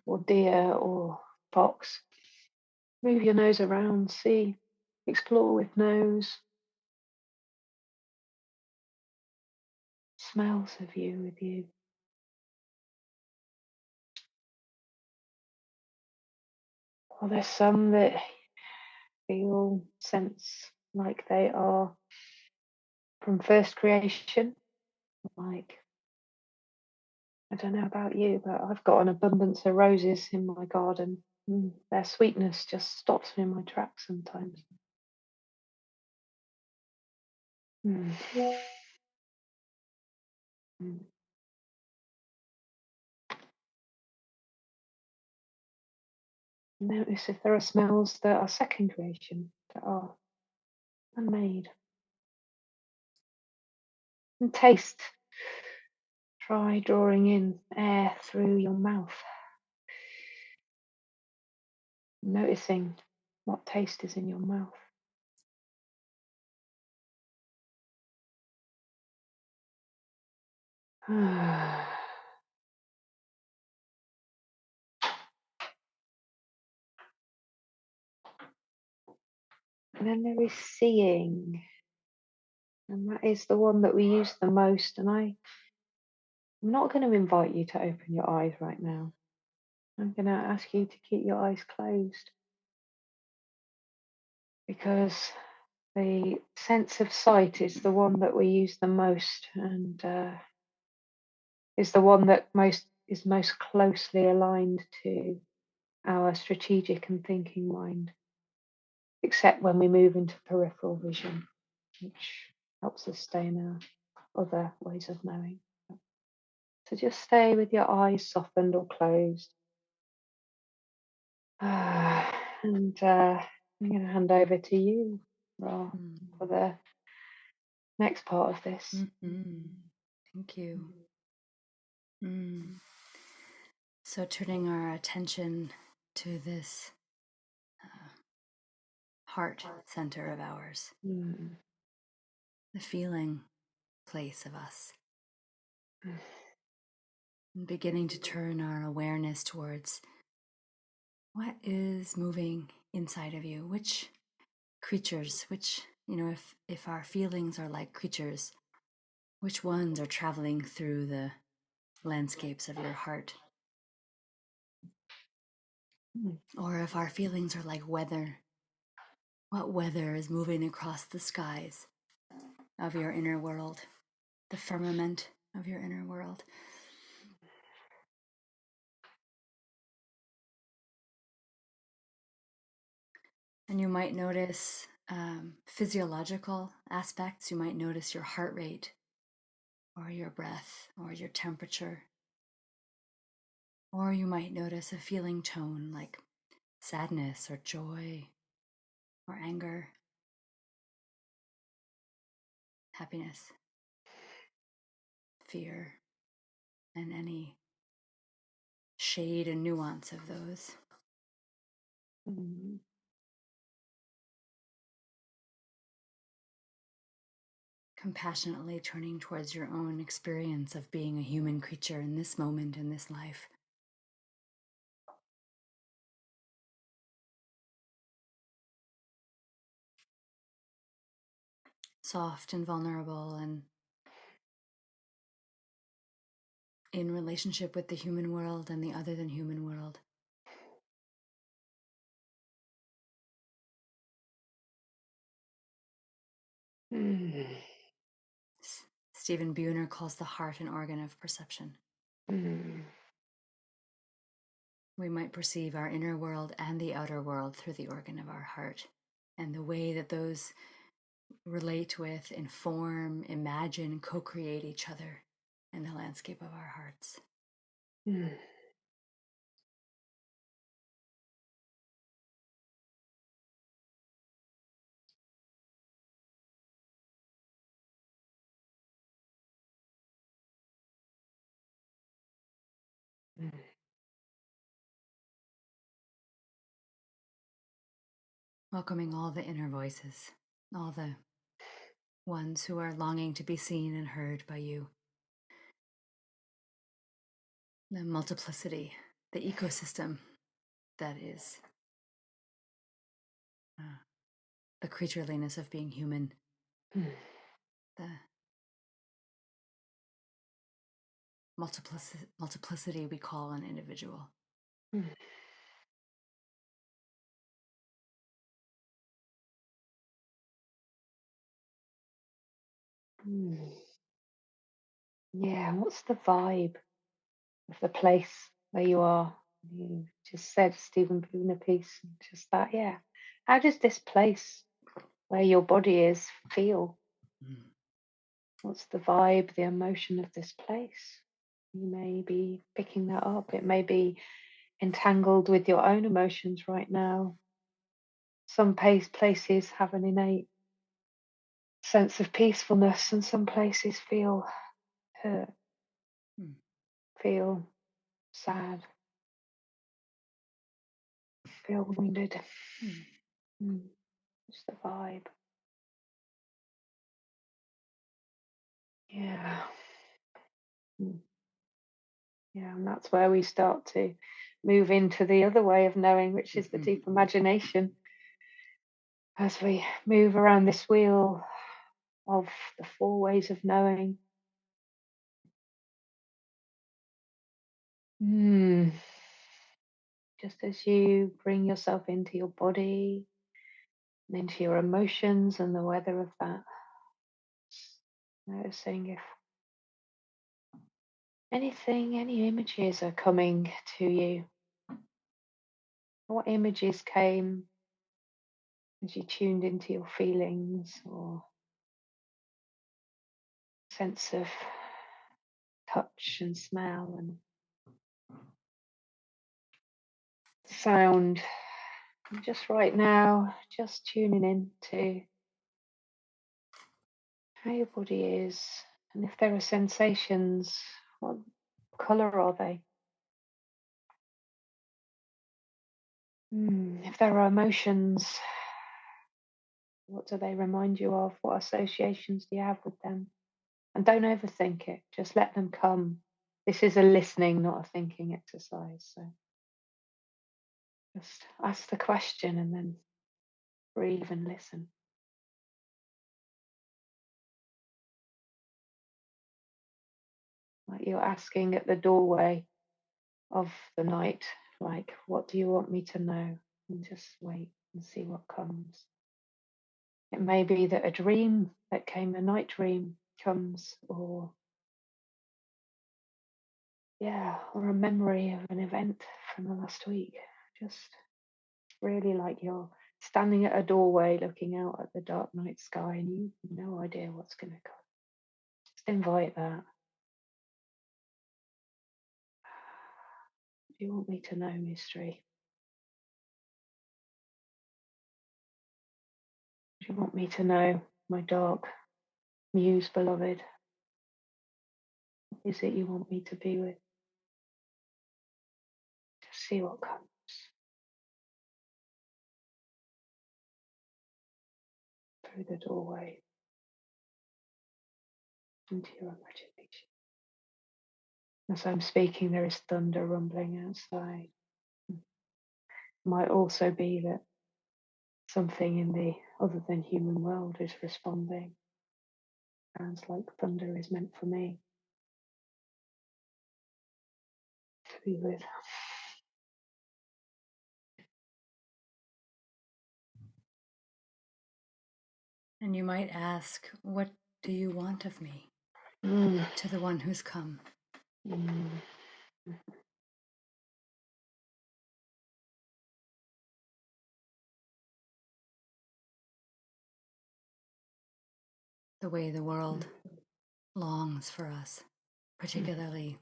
or deer or fox. Move your nose around, see, explore with nose. Smells of you with you. Well, there's some that feel, sense like they are from first creation. Like, I don't know about you, but I've got an abundance of roses in my garden. Their sweetness just stops me in my tracks sometimes. Mm. Mm. Notice if there are smells that are second creation, that are unmade. And taste. Try drawing in air through your mouth. Noticing what taste is in your mouth. And then there is seeing. And that is the one that we use the most. And I'm not going to invite you to open your eyes right now. I'm going to ask you to keep your eyes closed. Because the sense of sight is the one that we use the most, and is the one that is most closely aligned to our strategic and thinking mind, except when we move into peripheral vision, which helps us stay in our other ways of knowing. So just stay with your eyes softened or closed. And I'm going to hand over to you, Ra, for the next part of this. Thank you. So turning our attention to this heart center of ours, the feeling place of us, and beginning to turn our awareness towards what is moving inside of you, which creatures, which, if our feelings are like creatures, which ones are traveling through the landscapes of your heart? Or if our feelings are like weather, what weather is moving across the skies of your inner world, the firmament of your inner world? And you might notice physiological aspects. You might notice your heart rate, or your breath, or your temperature. Or you might notice a feeling tone like sadness, or joy, or anger, happiness, fear, and any shade and nuance of those. Compassionately turning towards your own experience of being a human creature in this moment, in this life. Soft and vulnerable, and in relationship with the human world and the other than human world. Stephen Buhner calls the heart an organ of perception. We might perceive our inner world and the outer world through the organ of our heart, and the way that those relate with, inform, imagine, co-create each other in the landscape of our hearts. Welcoming all the inner voices, all the ones who are longing to be seen and heard by you. The multiplicity, the ecosystem that is the creatureliness of being human, the multiplicity we call an individual. Yeah, what's the vibe of the place where you are? You just said Stephen Puna piece, just that, yeah. How does this place where your body is feel? What's the vibe, the emotion of this place? You may be picking that up. It may be entangled with your own emotions right now. Some places have an innate sense of peacefulness, and some places feel hurt, feel sad, feel wounded. It's the vibe. Yeah. Yeah, and that's where we start to move into the other way of knowing, which is the deep imagination. As we move around this wheel of the 4 ways of knowing. Just as you bring yourself into your body and into your emotions and the weather of that, noticing if any images are coming to you. What images came as you tuned into your feelings or sense of touch and smell and sound. And just right now, just tuning in to how your body is, and if there are sensations, what color are they? If there are emotions, what do they remind you of? What associations do you have with them? And don't overthink it, just let them come. This is a listening, not a thinking exercise. So just ask the question and then breathe and listen. Like you're asking at the doorway of the night, like, what do you want me to know? And just wait and see what comes. It may be that a dream that came, a night dream comes, or a memory of an event from the last week. Just really like you're standing at a doorway looking out at the dark night sky and you have no idea what's going to come. Just invite that. Do you want me to know, mystery? Do you want me to know, my dark muse beloved? What is it you want me to be with? Just see what comes through the doorway into your imagination. As I'm speaking, there is thunder rumbling outside. It might also be that something in the other than human world is responding. Sounds like thunder is meant for me to be with. And you might ask, what do you want of me? To the one who's come. The way the world longs for us, particularly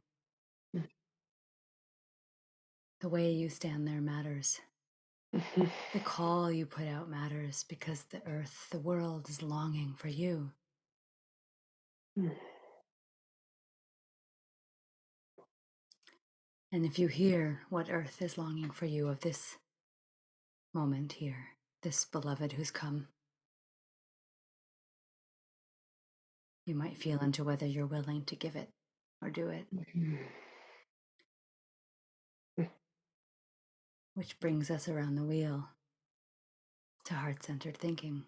the way you stand there matters. The call you put out matters because the earth, the world is longing for you. And if you hear what earth is longing for you of this moment here, this beloved who's come, you might feel into whether you're willing to give it or do it. Which brings us around the wheel to heart-centered thinking.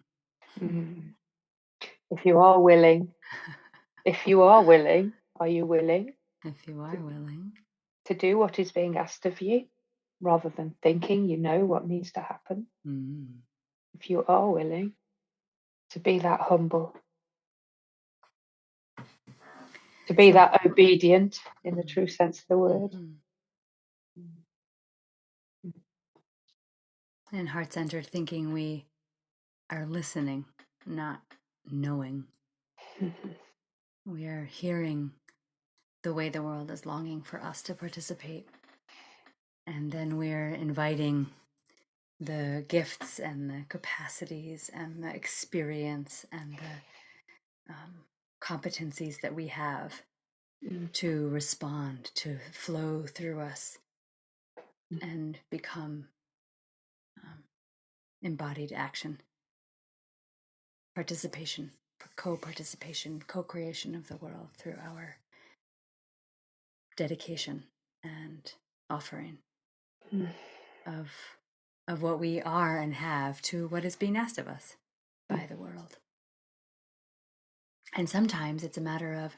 If you are willing, are you willing? If you are willing to do what is being asked of you, rather than thinking you know what needs to happen. If you are willing to be that humble, To be that obedient in the true sense of the word. In heart-centered thinking, we are listening, not knowing. We are hearing the way the world is longing for us to participate. And then we're inviting the gifts and the capacities and the experience and the competencies that we have to respond, to flow through us and become embodied action, participation, co-participation, co-creation of the world through our dedication and offering of what we are and have to what is being asked of us by the world. And sometimes it's a matter of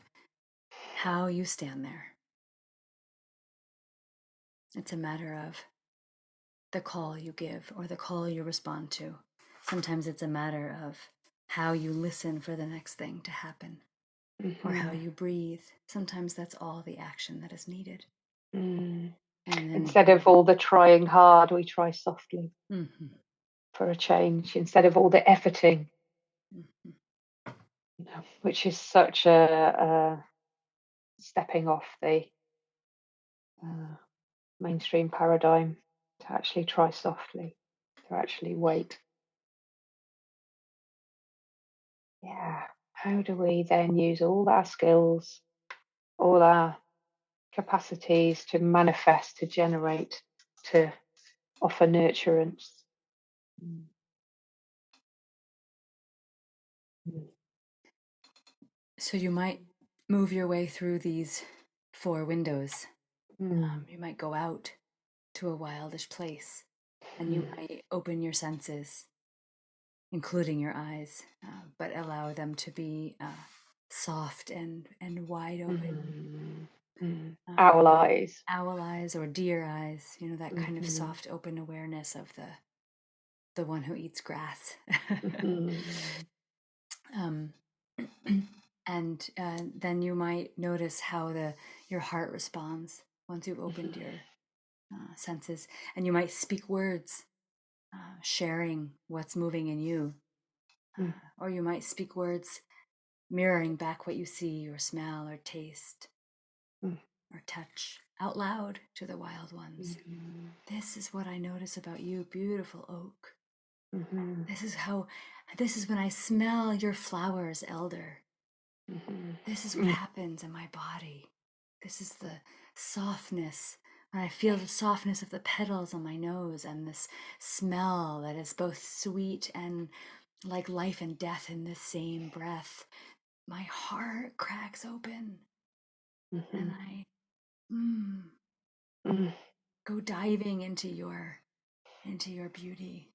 how you stand there. It's a matter of the call you give or the call you respond to. Sometimes it's a matter of how you listen for the next thing to happen or how you breathe. Sometimes that's all the action that is needed. And then, instead of all the trying hard, we try softly for a change. Instead of all the efforting, which is such a stepping off the mainstream paradigm, to actually try softly, to actually wait. Yeah. How do we then use all our skills, all our capacities to manifest, to generate, to offer nurturance? So you might move your way through these 4 windows. You might go out to a wildish place and you might open your senses, including your eyes, but allow them to be soft and wide open. Owl eyes. Owl eyes or deer eyes, that kind of soft, open awareness of the one who eats grass. And then you might notice how your heart responds once you've opened your senses, and you might speak words, sharing what's moving in you, or you might speak words mirroring back what you see or smell or taste or touch out loud to the wild ones. This is what I notice about you, beautiful oak. This is when I smell your flowers, elder. This is what happens in my body. This is the softness. When I feel the softness of the petals on my nose and this smell that is both sweet and like life and death in the same breath, my heart cracks open and I go diving into your beauty.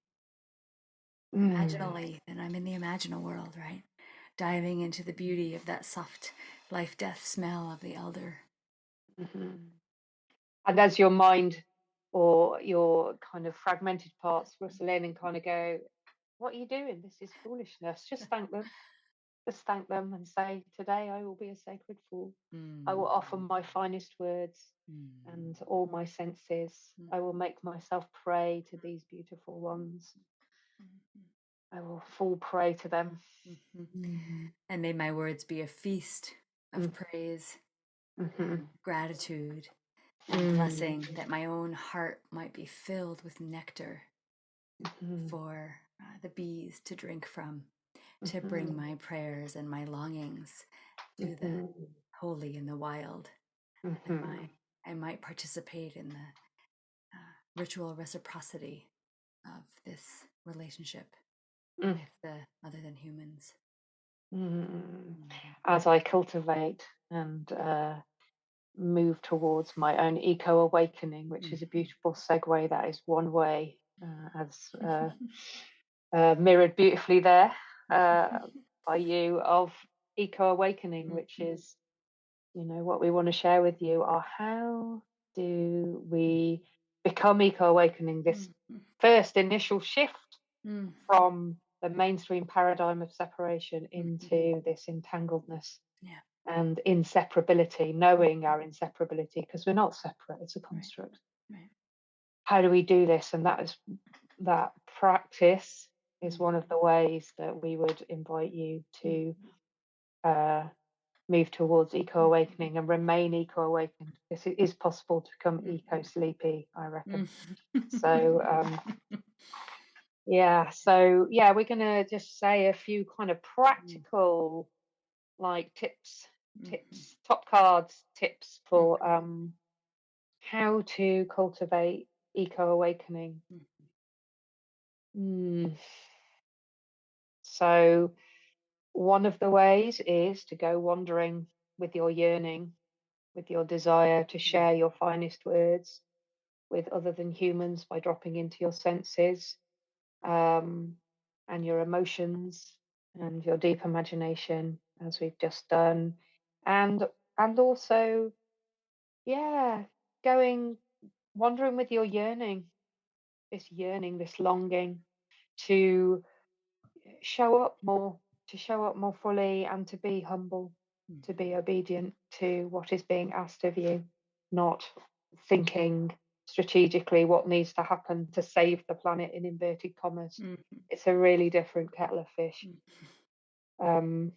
Imaginally, and I'm in the imaginal world, right? Diving into the beauty of that soft life death smell of the elder. And as your mind or your kind of fragmented parts rustle in and kind of go, what are you doing? This is foolishness. Just thank them. Just thank them and say, today I will be a sacred fool. I will offer my finest words and all my senses. I will make myself prey to these beautiful ones. I will fall prey to them. And may my words be a feast of praise and gratitude and blessing, that my own heart might be filled with nectar for the bees to drink from, to bring my prayers and my longings to the holy and the wild. And I might participate in the ritual reciprocity of this relationship with the other than humans. As I cultivate and move towards my own eco-awakening, which is a beautiful segue. That is one way, as mirrored beautifully there by you, of eco-awakening, which is, what we want to share with you are how do we become eco-awakening, this first initial shift from the mainstream paradigm of separation into this entangledness and inseparability, knowing our inseparability, because we're not separate, it's a Right. construct. Right. How do we do this? And that practice is Mm. one of the ways that we would invite you Mm. to uh, move towards Mm. eco-awakening and remain eco-awakened, because it is possible to become Mm. eco-sleepy, I reckon. So Mm. yeah, we're gonna just say a few kind of Mm. practical like Mhm. tips, top cards tips Mhm. for how to cultivate eco-awakening. Mhm. Mm. So one of the ways is to go wandering with your yearning, with your desire to share your finest words with other than humans by dropping into your senses, um, and your emotions and your deep imagination, as we've just done, and also, yeah, going wandering with your yearning, this longing to show up more, to show up more fully, and to be humble, to Mhm. be obedient to what is being asked of you, not thinking strategically what needs to happen to save the planet in inverted commas. Mhm. It's a really different kettle of fish. Mhm. Um,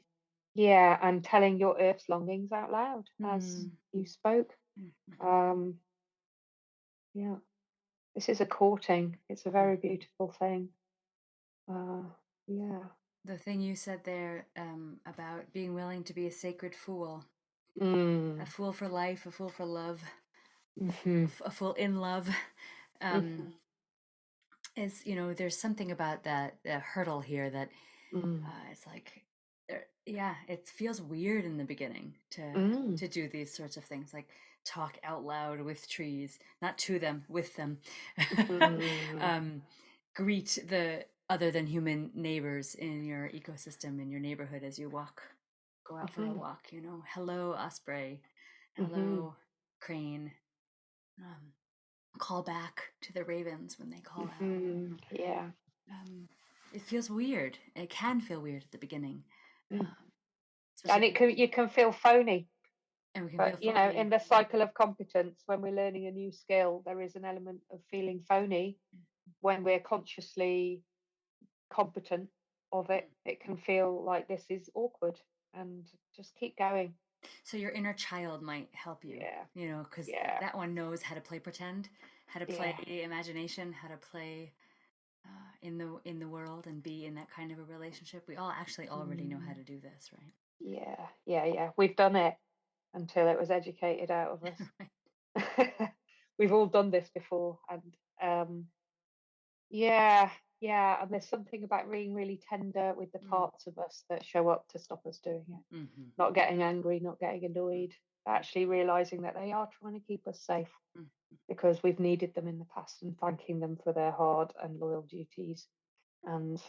yeah, and telling your earth's longings out loud as Mm. you spoke. Mhm. Um, yeah, this is a courting. It's a very Mhm. beautiful thing. Uh, yeah. The thing you said there about being willing to be a sacred fool, a Mm. fool for life, a fool for love, Mhm. a fool in love, Mhm. is, there's something about that hurdle here that Mm. it's like, yeah, it feels weird in the beginning to Mm. do these sorts of things, like talk out loud with trees, not to them, with them. Mhm. um, Greet the other than human neighbors in your ecosystem, in your neighborhood as you go out for a Mhm. walk. Hello osprey, Mhm. hello crane. Um, Call back to the ravens when they call out. Mhm. Yeah. Um, it feels weird. It can feel weird at the beginning, Mm. um, especially And if you can feel phony, and we can feel but in phony. the cycle of competence, when we're learning a new skill, there is an element of feeling phony when we're consciously competent of it. It can feel like this is awkward, and just keep going. So your inner child might help you, Yeah. because Yeah. that one knows how to play pretend, how to play Yeah. imagination, how to play in the world and be in that kind of a relationship. We all actually already know how Mm. to do this, right? Yeah. Yeah. Yeah. We've done it until it was educated out of us. Right. We've all done this before, and yeah, yeah, and there's something about being really tender with the Mm. parts of us that show up to stop us doing it. Mm-hmm. Not getting angry, not getting annoyed, actually realizing that they are trying to keep us safe Mm-hmm. because we've needed them in the past, and thanking them for their hard and loyal duties. And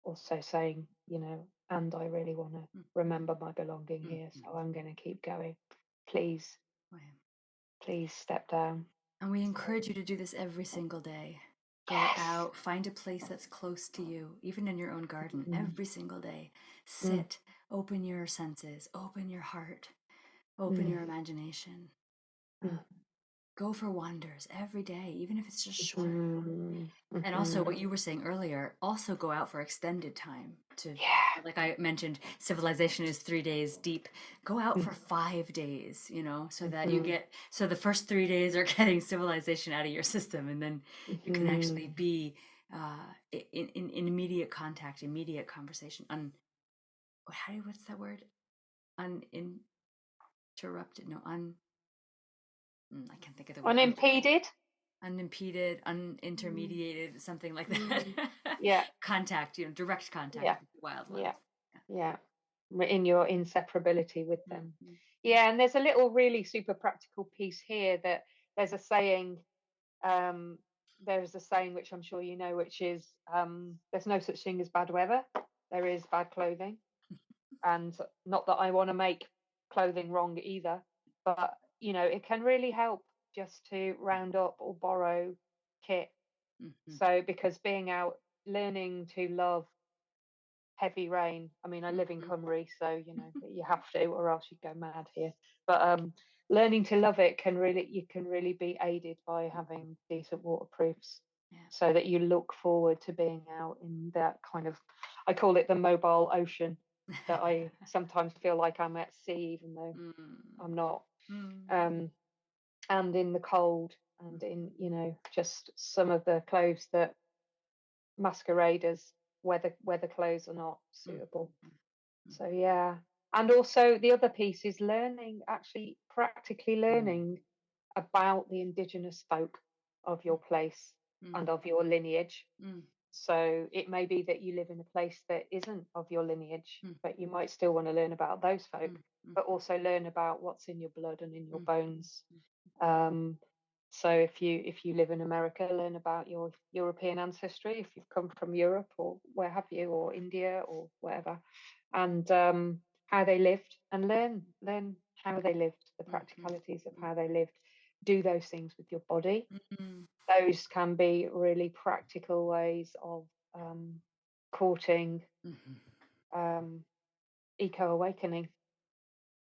also saying, and I really want to remember my belonging here, Mm-hmm. so I'm going to keep going. Please, Right. please step down. And we So, encourage you to do this every single day. Go yes. out, find a place that's close to you, even in your own garden, Mm, every single day. mm, Sit, open your senses, open your heart, open mm, your imagination. mm, Go for wanders every day, even if it's just short. mhm, And also, mhm. what you were saying earlier, also go out for extended time to, Yeah. like I mentioned, civilization is 3 days deep. Go out Mm, for 5 days, so that mhm, so the first 3 days are getting civilization out of your system, and then you can actually mhm. be in immediate contact, immediate conversation, what's that word? Uninterrupted, no, I can't think of the word, Unimpeded. unimpeded, Mm, unintermediated, something like that. mm. Yeah, Contact, direct contact yeah, with the wild yeah, ones. yeah. In your inseparability with Yeah. them. Mhm. Yeah, and there's a little really super practical piece here that there's a saying, um, there's a saying which I'm sure you know, which is there's no such thing as bad weather, there is bad clothing. And not that I want to make clothing wrong either, but it can really help just to round up or borrow kit. Mhm. So because being out learning to love heavy rain. I mean, I live in Mhm. Cymru, so you have to, or else you'd go mad here. But learning to love it you can really be aided by having decent waterproofs, Yeah. so that you look forward to being out in that kind of, I call it the mobile ocean, that I sometimes feel like I'm at sea, even though Mm. I'm not. Mm. Um, and in the cold, and in just some of the clothes that masquerade as weather clothes are not Mm. suitable. Mm. So yeah. And also the other piece is learning, actually practically Mm. learning about the indigenous folk of your place Mm. and of your lineage. Mm. So it may be that you live in a place that isn't of your lineage, Mm. but you might still want to learn about those folk, Mm. Mm. but also learn about what's in your blood and in your Mm. bones. Um, so if you live in America, learn about your European ancestry. If you've come from Europe or where have you, or India or wherever, and how they lived, and learn how they lived, the Mhm. practicalities of Mm. how they lived. Do those things with your body. Mm. Those can be really practical ways of courting Mhm. um, eco-awakening.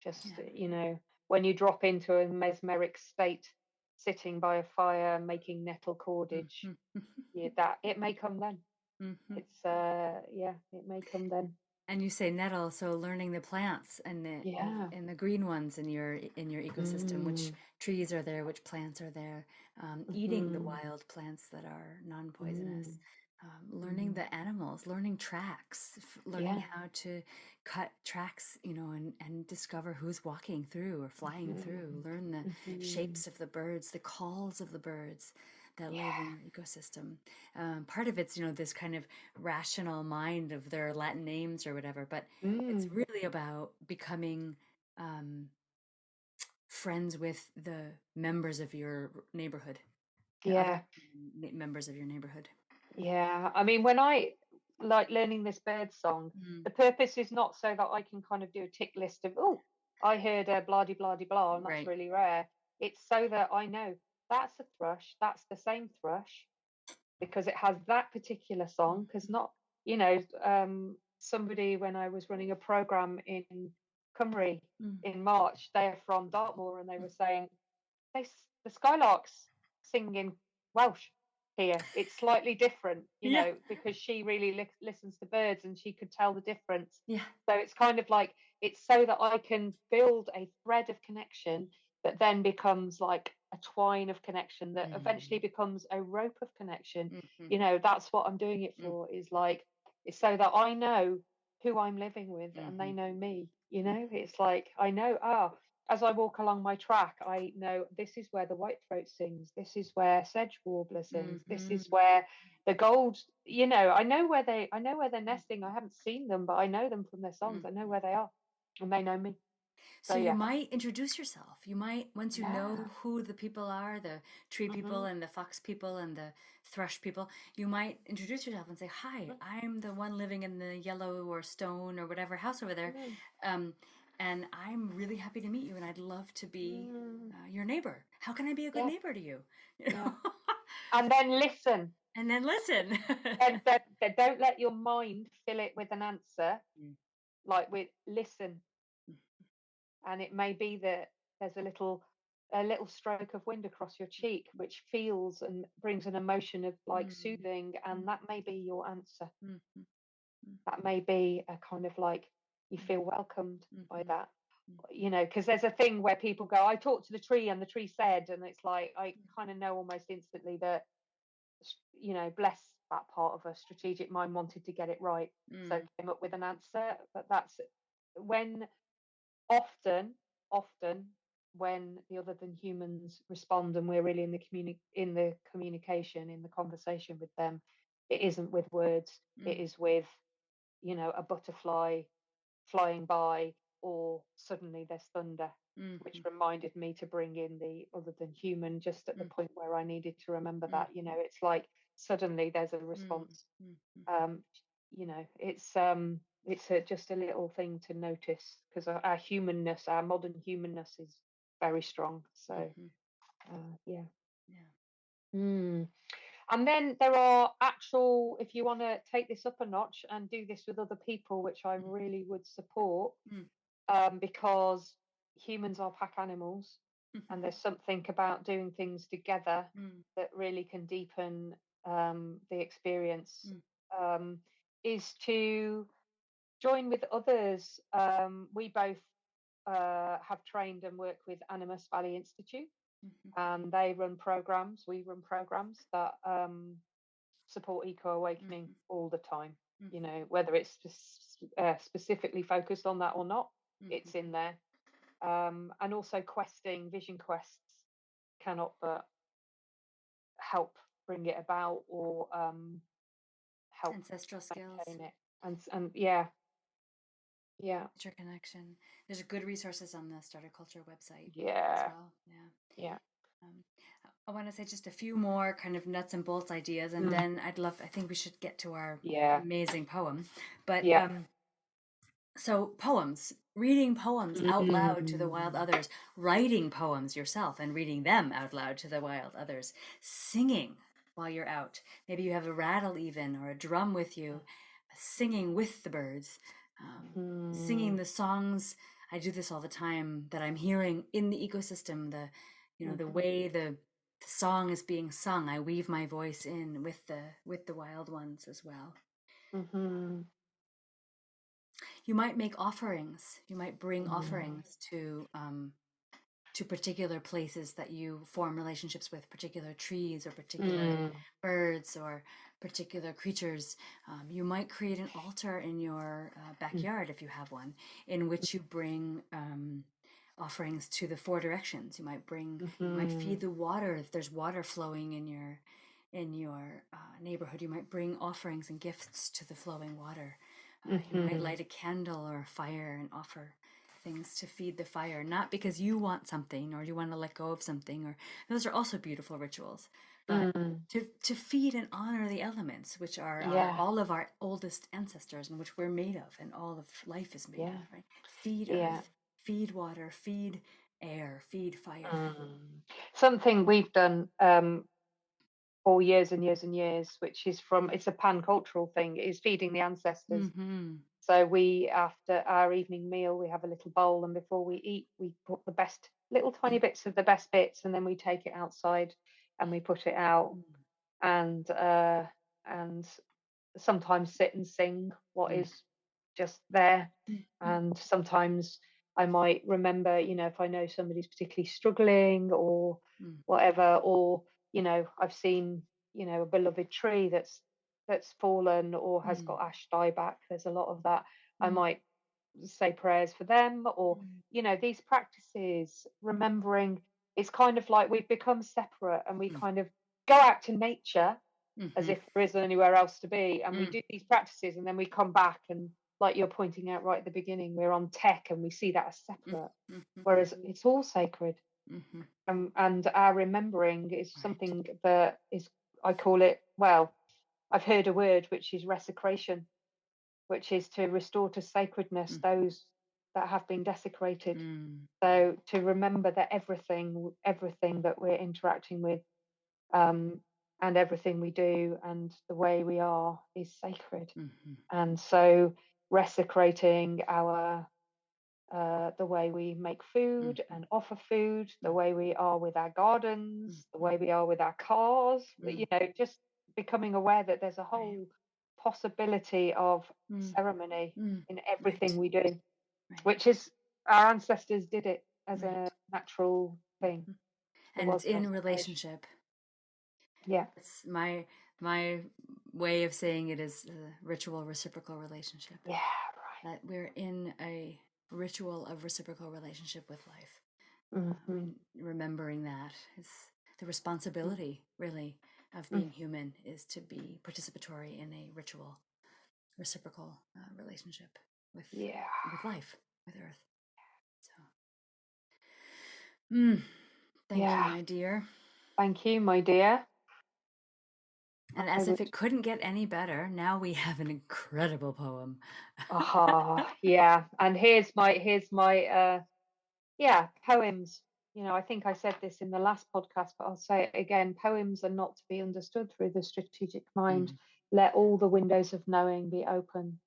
Just, Yeah. when you drop into a mesmeric state, sitting by a fire, making nettle cordage, Mhm. yeah, that it may come then. Mhm. Yeah, it may come then. And you say nettle, so learning the plants and Yeah. the green ones in your ecosystem, which Mm, trees are there, which plants are there, eating the mm, wild plants that are non-poisonous, mm, learning mm. the animals, learning tracks, learning Yeah. how to cut tracks, and discover who's walking through or flying through, Mhm, learn the mhm. shapes of the birds, the calls of the birds that live in Yeah. your ecosystem. Part of it's, this kind of rational mind of their Latin names or whatever, but it's Mm, really about becoming um, friends with the members of your neighborhood, the other yeah. members of your neighborhood. Yeah, I mean, when I like learning this bird song, Mm. the purpose is not so that I can kind of do a tick list of, oh, I heard a blah de blah de blah, and that's Right. really rare. It's so that I know that's a thrush, that's the same thrush, because it has that particular song. Because Mhm. not, somebody, when I was running a program in Cymru Mm. in March, they're from Dartmoor, and they were saying the skylarks sing in Welsh here. It's slightly different, Yeah. because she really listens to birds and she could tell the difference. Yeah. So it's kind of like, it's so that I can build a thread of connection that then becomes like a twine of connection that eventually Mm. becomes a rope of connection. Mhm. That's what I'm doing it Mm. for, is like, it's so that I know who I'm living with and they Mhm. know me. Mm. It's like, I know, as I walk along my track, I know this is where the whitethroat sings. This is where sedge warbler sings. This is Mhm. where the gold. I know where they're nesting. I haven't seen them, but I know them from their songs. Mm. I know where they are, and they know me. So So you yeah, might introduce yourself. You might, once you yeah, know who the people are, the tree people hmm, and the fox people and the thrush people, you might introduce yourself and say, "Hi, I'm the one living in the yellow or stone or whatever house over there, mm, um, and I'm really happy to meet you, and I'd love to be mm, your neighbor. How can I be a good yeah, neighbor to you?" yeah, and then listen. And then listen. Then don't let your mind fill it with an answer. Mm, Like, with listen, and it may be that there's a little stroke of wind across your cheek which feels and brings an emotion of like mm, soothing, and mm, that may be your answer. mm, mm, That may be a kind of like, you mm, feel welcomed mm, by mm, that. Because there's a thing where people go, I talked to the tree and the tree said, and it's like, I kind of know almost instantly that, bless that part of a strategic mind wanted to get it right, so mm, came up with an answer. But that's when, often when the other than humans respond, and we're really in the communication, in the conversation with them, it isn't with words. It mm, is with, a butterfly flying by, or suddenly there's thunder, mm, which mm, reminded me to bring in the other than human just at the mm, point where I needed to remember mm, that. It's like suddenly there's a mm, response. mm, mm. um it's just a little thing to notice, because our humanness, our modern humanness, is very strong. So Mhm. yeah. Yeah. Mm. And then there are actual, if you want to take this up a notch and do this with other people, which I really would support, Mm, because humans are pack animals, mhm, and there's something about doing things together mm, that really can deepen the experience, mm, um, is to join with others. We both have trained and work with Animus Valley Institute, mhm, and they run programs. We run programs that support eco-awakening mhm, all the time. mhm, You know, whether it's specifically focused on that or not, mhm. it's in there. And also questing, vision quests cannot but help bring it about, or help Ancestral skills, maintain it. And yeah, yeah, interconnection. There's good resources on the Starter Culture website as yeah, well. Yeah. yeah, Um, I want to say just a few more kind of nuts and bolts ideas, and mm, then I think we should get to our yeah, amazing poem. But yeah. so poems, reading poems out loud to the wild Mm, others, writing poems yourself and reading them out loud to the wild others, singing while you're out. Maybe you have a rattle even or a drum with you, singing with the birds, singing mm, the songs. I do this all the time that I'm hearing in the ecosystem, the mhm, way the song is being sung. I weave my voice in with the wild ones as well. mhm, You might make offerings. You might bring mm, offerings to particular places that you form relationships with, particular trees or particular mm, birds or particular creatures. You might create an altar in your mm, backyard if you have one, in which you bring offerings to the four directions. You might feed mhm, the water if there's water flowing in your neighborhood. You might bring offerings and gifts to the flowing water. You might mhm, light a candle or a fire and offer things to feed the fire, not because you want something or you want to let go of something, or those are also beautiful rituals, but mm, to feed and honor the elements, which are yeah, all of our oldest ancestors and which we're made of and all of life is made of, yeah, right? Feed yeah. earth, feed water, feed air, feed fire. Mm. Something we've done for years and years and years, which is it's a pan cultural thing, is feeding the ancestors. Mm-hmm. So we, after our evening meal, we have a little bowl, and before we eat, we put the best little tiny bits of the best bits, and then we take it outside and we put it out, and and sometimes sit and sing what Mm-hmm. is just there. Mm-hmm. And sometimes I might remember, if I know somebody's particularly struggling or whatever, or, I've seen, a beloved tree that's fallen or has Mm-hmm. got ash dieback. There's a lot of that. I Mm-hmm. might say prayers for them, or, these practices, remembering it's kind of like we've become separate and we kind of go out to nature as Mm-hmm. if there isn't anywhere else to be. And we do these practices and then we come back, and like you're pointing out right at the beginning, we're on tech and we see that as separate, Mm-hmm. whereas it's all sacred. Mm-hmm. And our remembering is Right. something that is, I call it, well, I've heard a word which is resecration, which is to restore to sacredness those that have been desecrated. Mm-hmm. So to remember that everything that we're interacting with, um, and everything we do and the way we are is sacred. Mm-hmm. And so resecrating the way we make food Mm-hmm. and offer food, the way we are with our gardens, the Mm-hmm. way we are with our cars, Mm-hmm. just becoming aware that there's a Right. whole possibility of Mm, ceremony mm, in everything right, we do, right, which is, our ancestors did it as a right. natural thing. Mhm. There And it's was no in separation. relationship. Yeah. It's my way of saying it is a ritual reciprocal relationship. Yeah, That we're in a ritual of reciprocal relationship with life. right. Hmm. And remembering that is the responsibility, really, of Mm. being human is to be participatory in a ritual reciprocal relationship with Yeah. with life, with Earth. So, mm, thank you, Yeah. my dear. Thank you, my dear. And I as if would. it couldn't get any better, now we have an incredible poem. Aha. Yeah. And here's my yeah, poems. I think I said this in the last podcast, but I'll say it again. Poems are not to be understood through the strategic mind. Let all the windows of knowing be open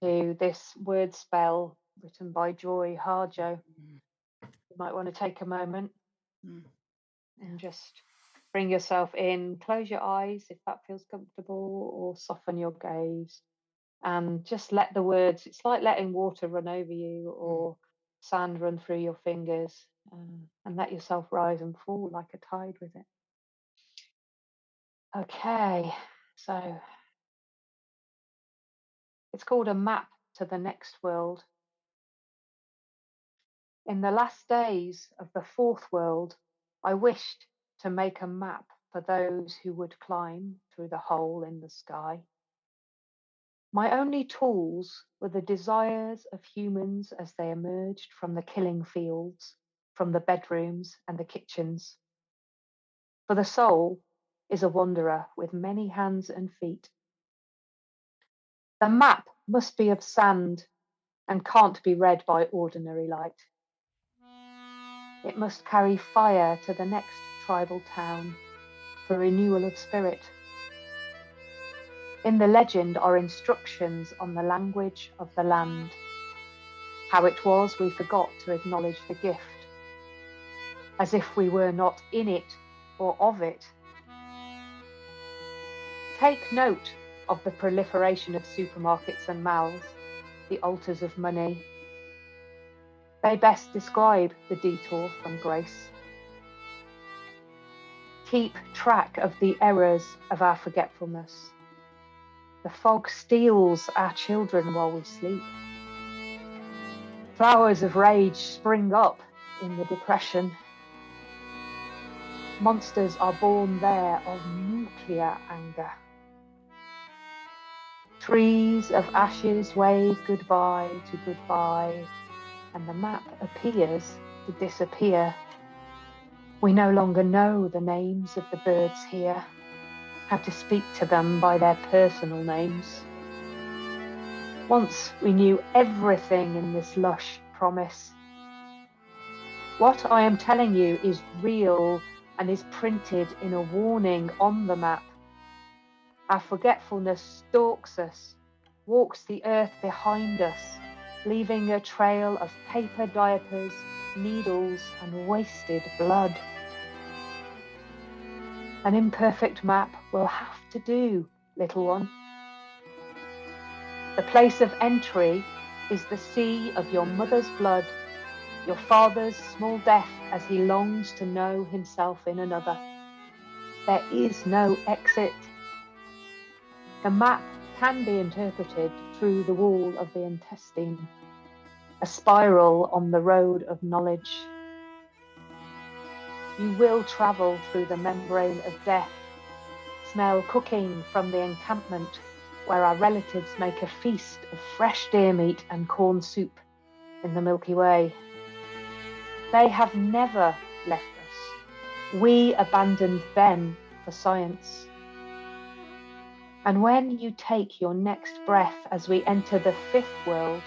to this word spell written by Joy Harjo. You might want to take a moment and just bring yourself in. Close your eyes if that feels comfortable, or soften your gaze. And just let the words, it's like letting water run over you or sand run through your fingers, and let yourself rise and fall like a tide with it. Okay, so it's called a map to the next world. In the last days of the fourth world, I wished to make a map for those who would climb through the hole in the sky. My only tools were the desires of humans as they emerged from the killing fields, from the bedrooms and the kitchens. For the soul is a wanderer with many hands and feet. The map must be of sand and can't be read by ordinary light. It must carry fire to the next tribal town for renewal of spirit. In the legend are instructions on the language of the land. How it was we forgot to acknowledge the gift, as if we were not in it or of it. Take note of the proliferation of supermarkets and malls, the altars of money. They best describe the detour from grace. Keep track of the errors of our forgetfulness. The fog steals our children while we sleep. Flowers of rage spring up in the depression. Monsters are born there of nuclear anger. Trees of ashes wave goodbye to goodbye, and the map appears to disappear. We no longer know the names of the birds here, how to speak to them by their personal names. Once we knew everything in this lush promise. What I am telling you is real and is printed in a warning on the map. Our forgetfulness stalks us, walks the earth behind us, leaving a trail of paper diapers, needles, and wasted blood. An imperfect map will have to do, little one. The place of entry is the sea of your mother's blood, your father's small death as he longs to know himself in another. There is no exit. The map can be interpreted through the wall of the intestine, a spiral on the road of knowledge. You will travel through the membrane of death, smell cooking from the encampment where our relatives make a feast of fresh deer meat and corn soup in the Milky Way. They have never left us. We abandoned them for science. And when you take your next breath as we enter the fifth world,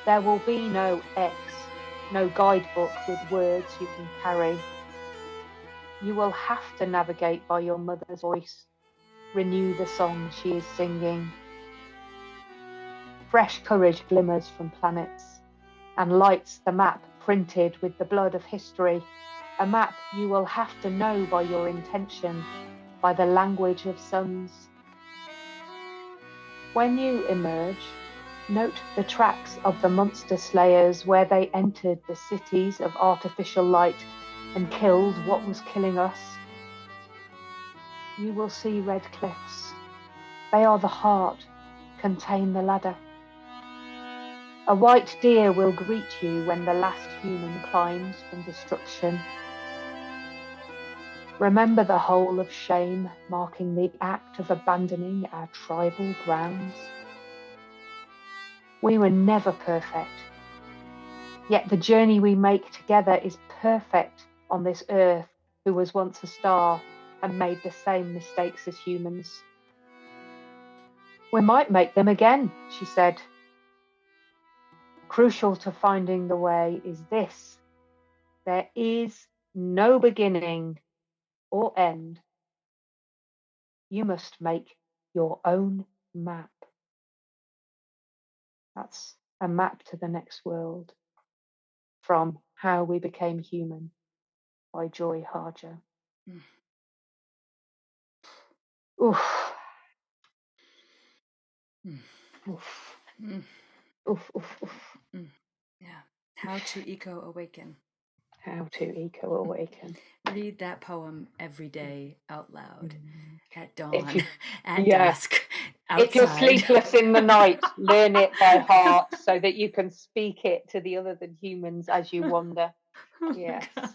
there will be no X, no guidebook with words you can carry. You will have to navigate by your mother's voice, renew the song she is singing. Fresh courage glimmers from planets and lights the map printed with the blood of history, a map you will have to know by your intention, by the language of suns. When you emerge, note the tracks of the monster slayers where they entered the cities of artificial light and killed what was killing us. You will see red cliffs. They are the heart, contain the ladder. A white deer will greet you when the last human climbs from destruction. Remember the hole of shame marking the act of abandoning our tribal grounds. We were never perfect, yet the journey we make together is perfect on this earth who was once a star and made the same mistakes as humans. We might make them again, she said. Crucial to finding the way is this: there is no beginning or end. You must make your own map. That's a map to the next world from How We Became Human by Joy Harjo. Mm. Oof. Mm. Oof. Mm. Oof, oof, oof. Mm. Yeah. How to Eco-Awaken. How to Eco-Awaken. Read that poem every day out loud, at If dawn, you, at yeah, dusk, if you're outside. sleepless in the night, learn it by heart so that you can speak it to the other than humans as you wander. Oh my Yes. God.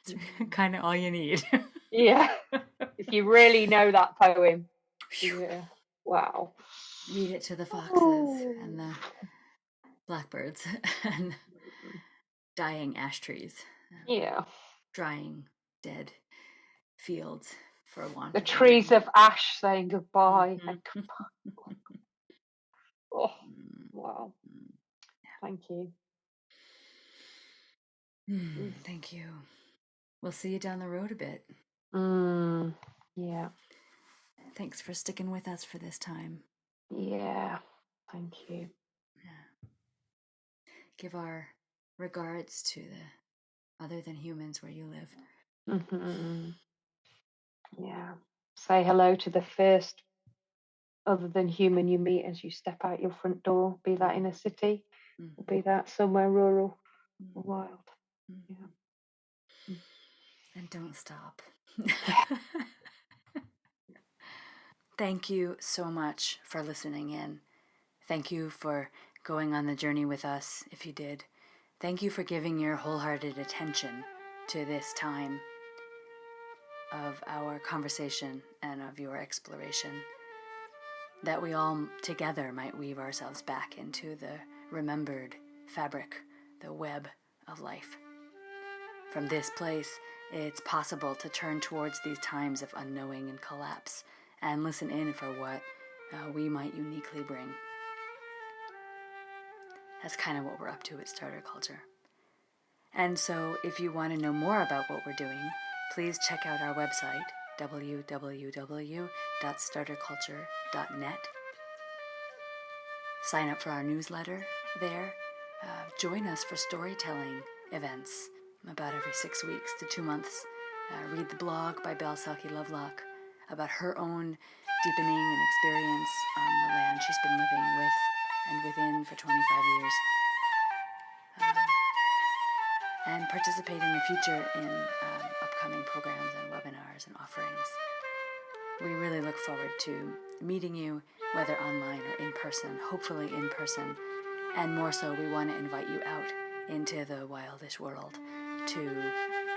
It's kind of all you need. Yeah. If you really know that poem. Yeah. Wow. Read it to the foxes Oh. and the blackbirds and dying ash trees, Yeah. drying dead fields for want The of rain. trees of ash saying goodbye and Mhm. oh, Mm, wow. mm, Thank you. Thank you. We'll see you down the road a bit. Yeah. Thanks for sticking with us for this time. Yeah. Thank you. Yeah. Give our regards to the other than humans where you live. Mm-hmm. Yeah. Say hello to the first other than human you meet as you step out your front door, be that in a city or be that somewhere rural or wild. Yeah. And don't stop. Thank you so much for listening in. Thank you for going on the journey with us, if you did. Thank you for giving your wholehearted attention to this time of our conversation and of your exploration, that we all together might weave ourselves back into the remembered fabric, the web of life. From this place, it's possible to turn towards these times of unknowing and collapse and listen in for what we might uniquely bring. That's kind of what we're up to at Starter Culture. And so if you want to know more about what we're doing, please check out our website, www.starterculture.net. Sign up for our newsletter there. Join us for storytelling events about every 6 weeks to 2 months. Read the blog by Selkie Lovelock about her own deepening and experience on the land she's been living with and within for 25 years. And participate in the future in upcoming programs and webinars and offerings. We really look forward to meeting you, whether online or in person, hopefully in person. And more so, we want to invite you out into the wildish world to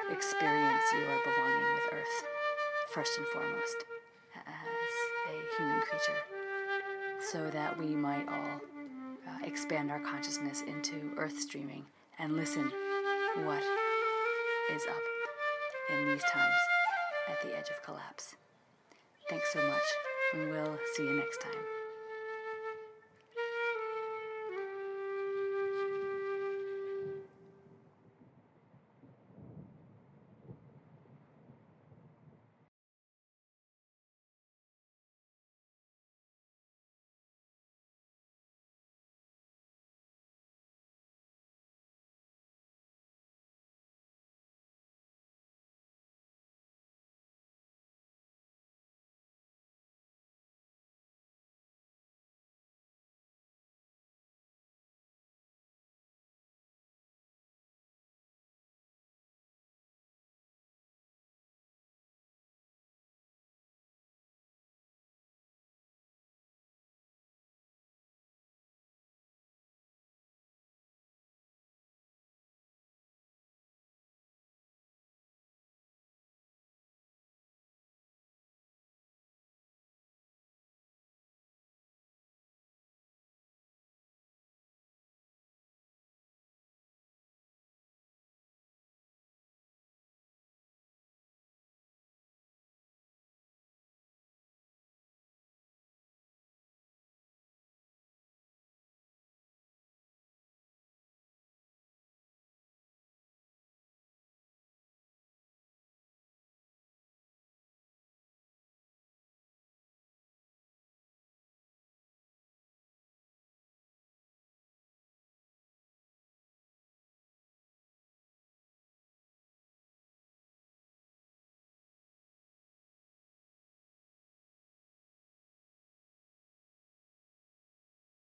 experience your belonging with Earth, first and foremost, as a human creature, so that we might all expand our consciousness into Earth streaming and listen what is up in these times at the edge of collapse. Thanks so much, and we'll see you next time.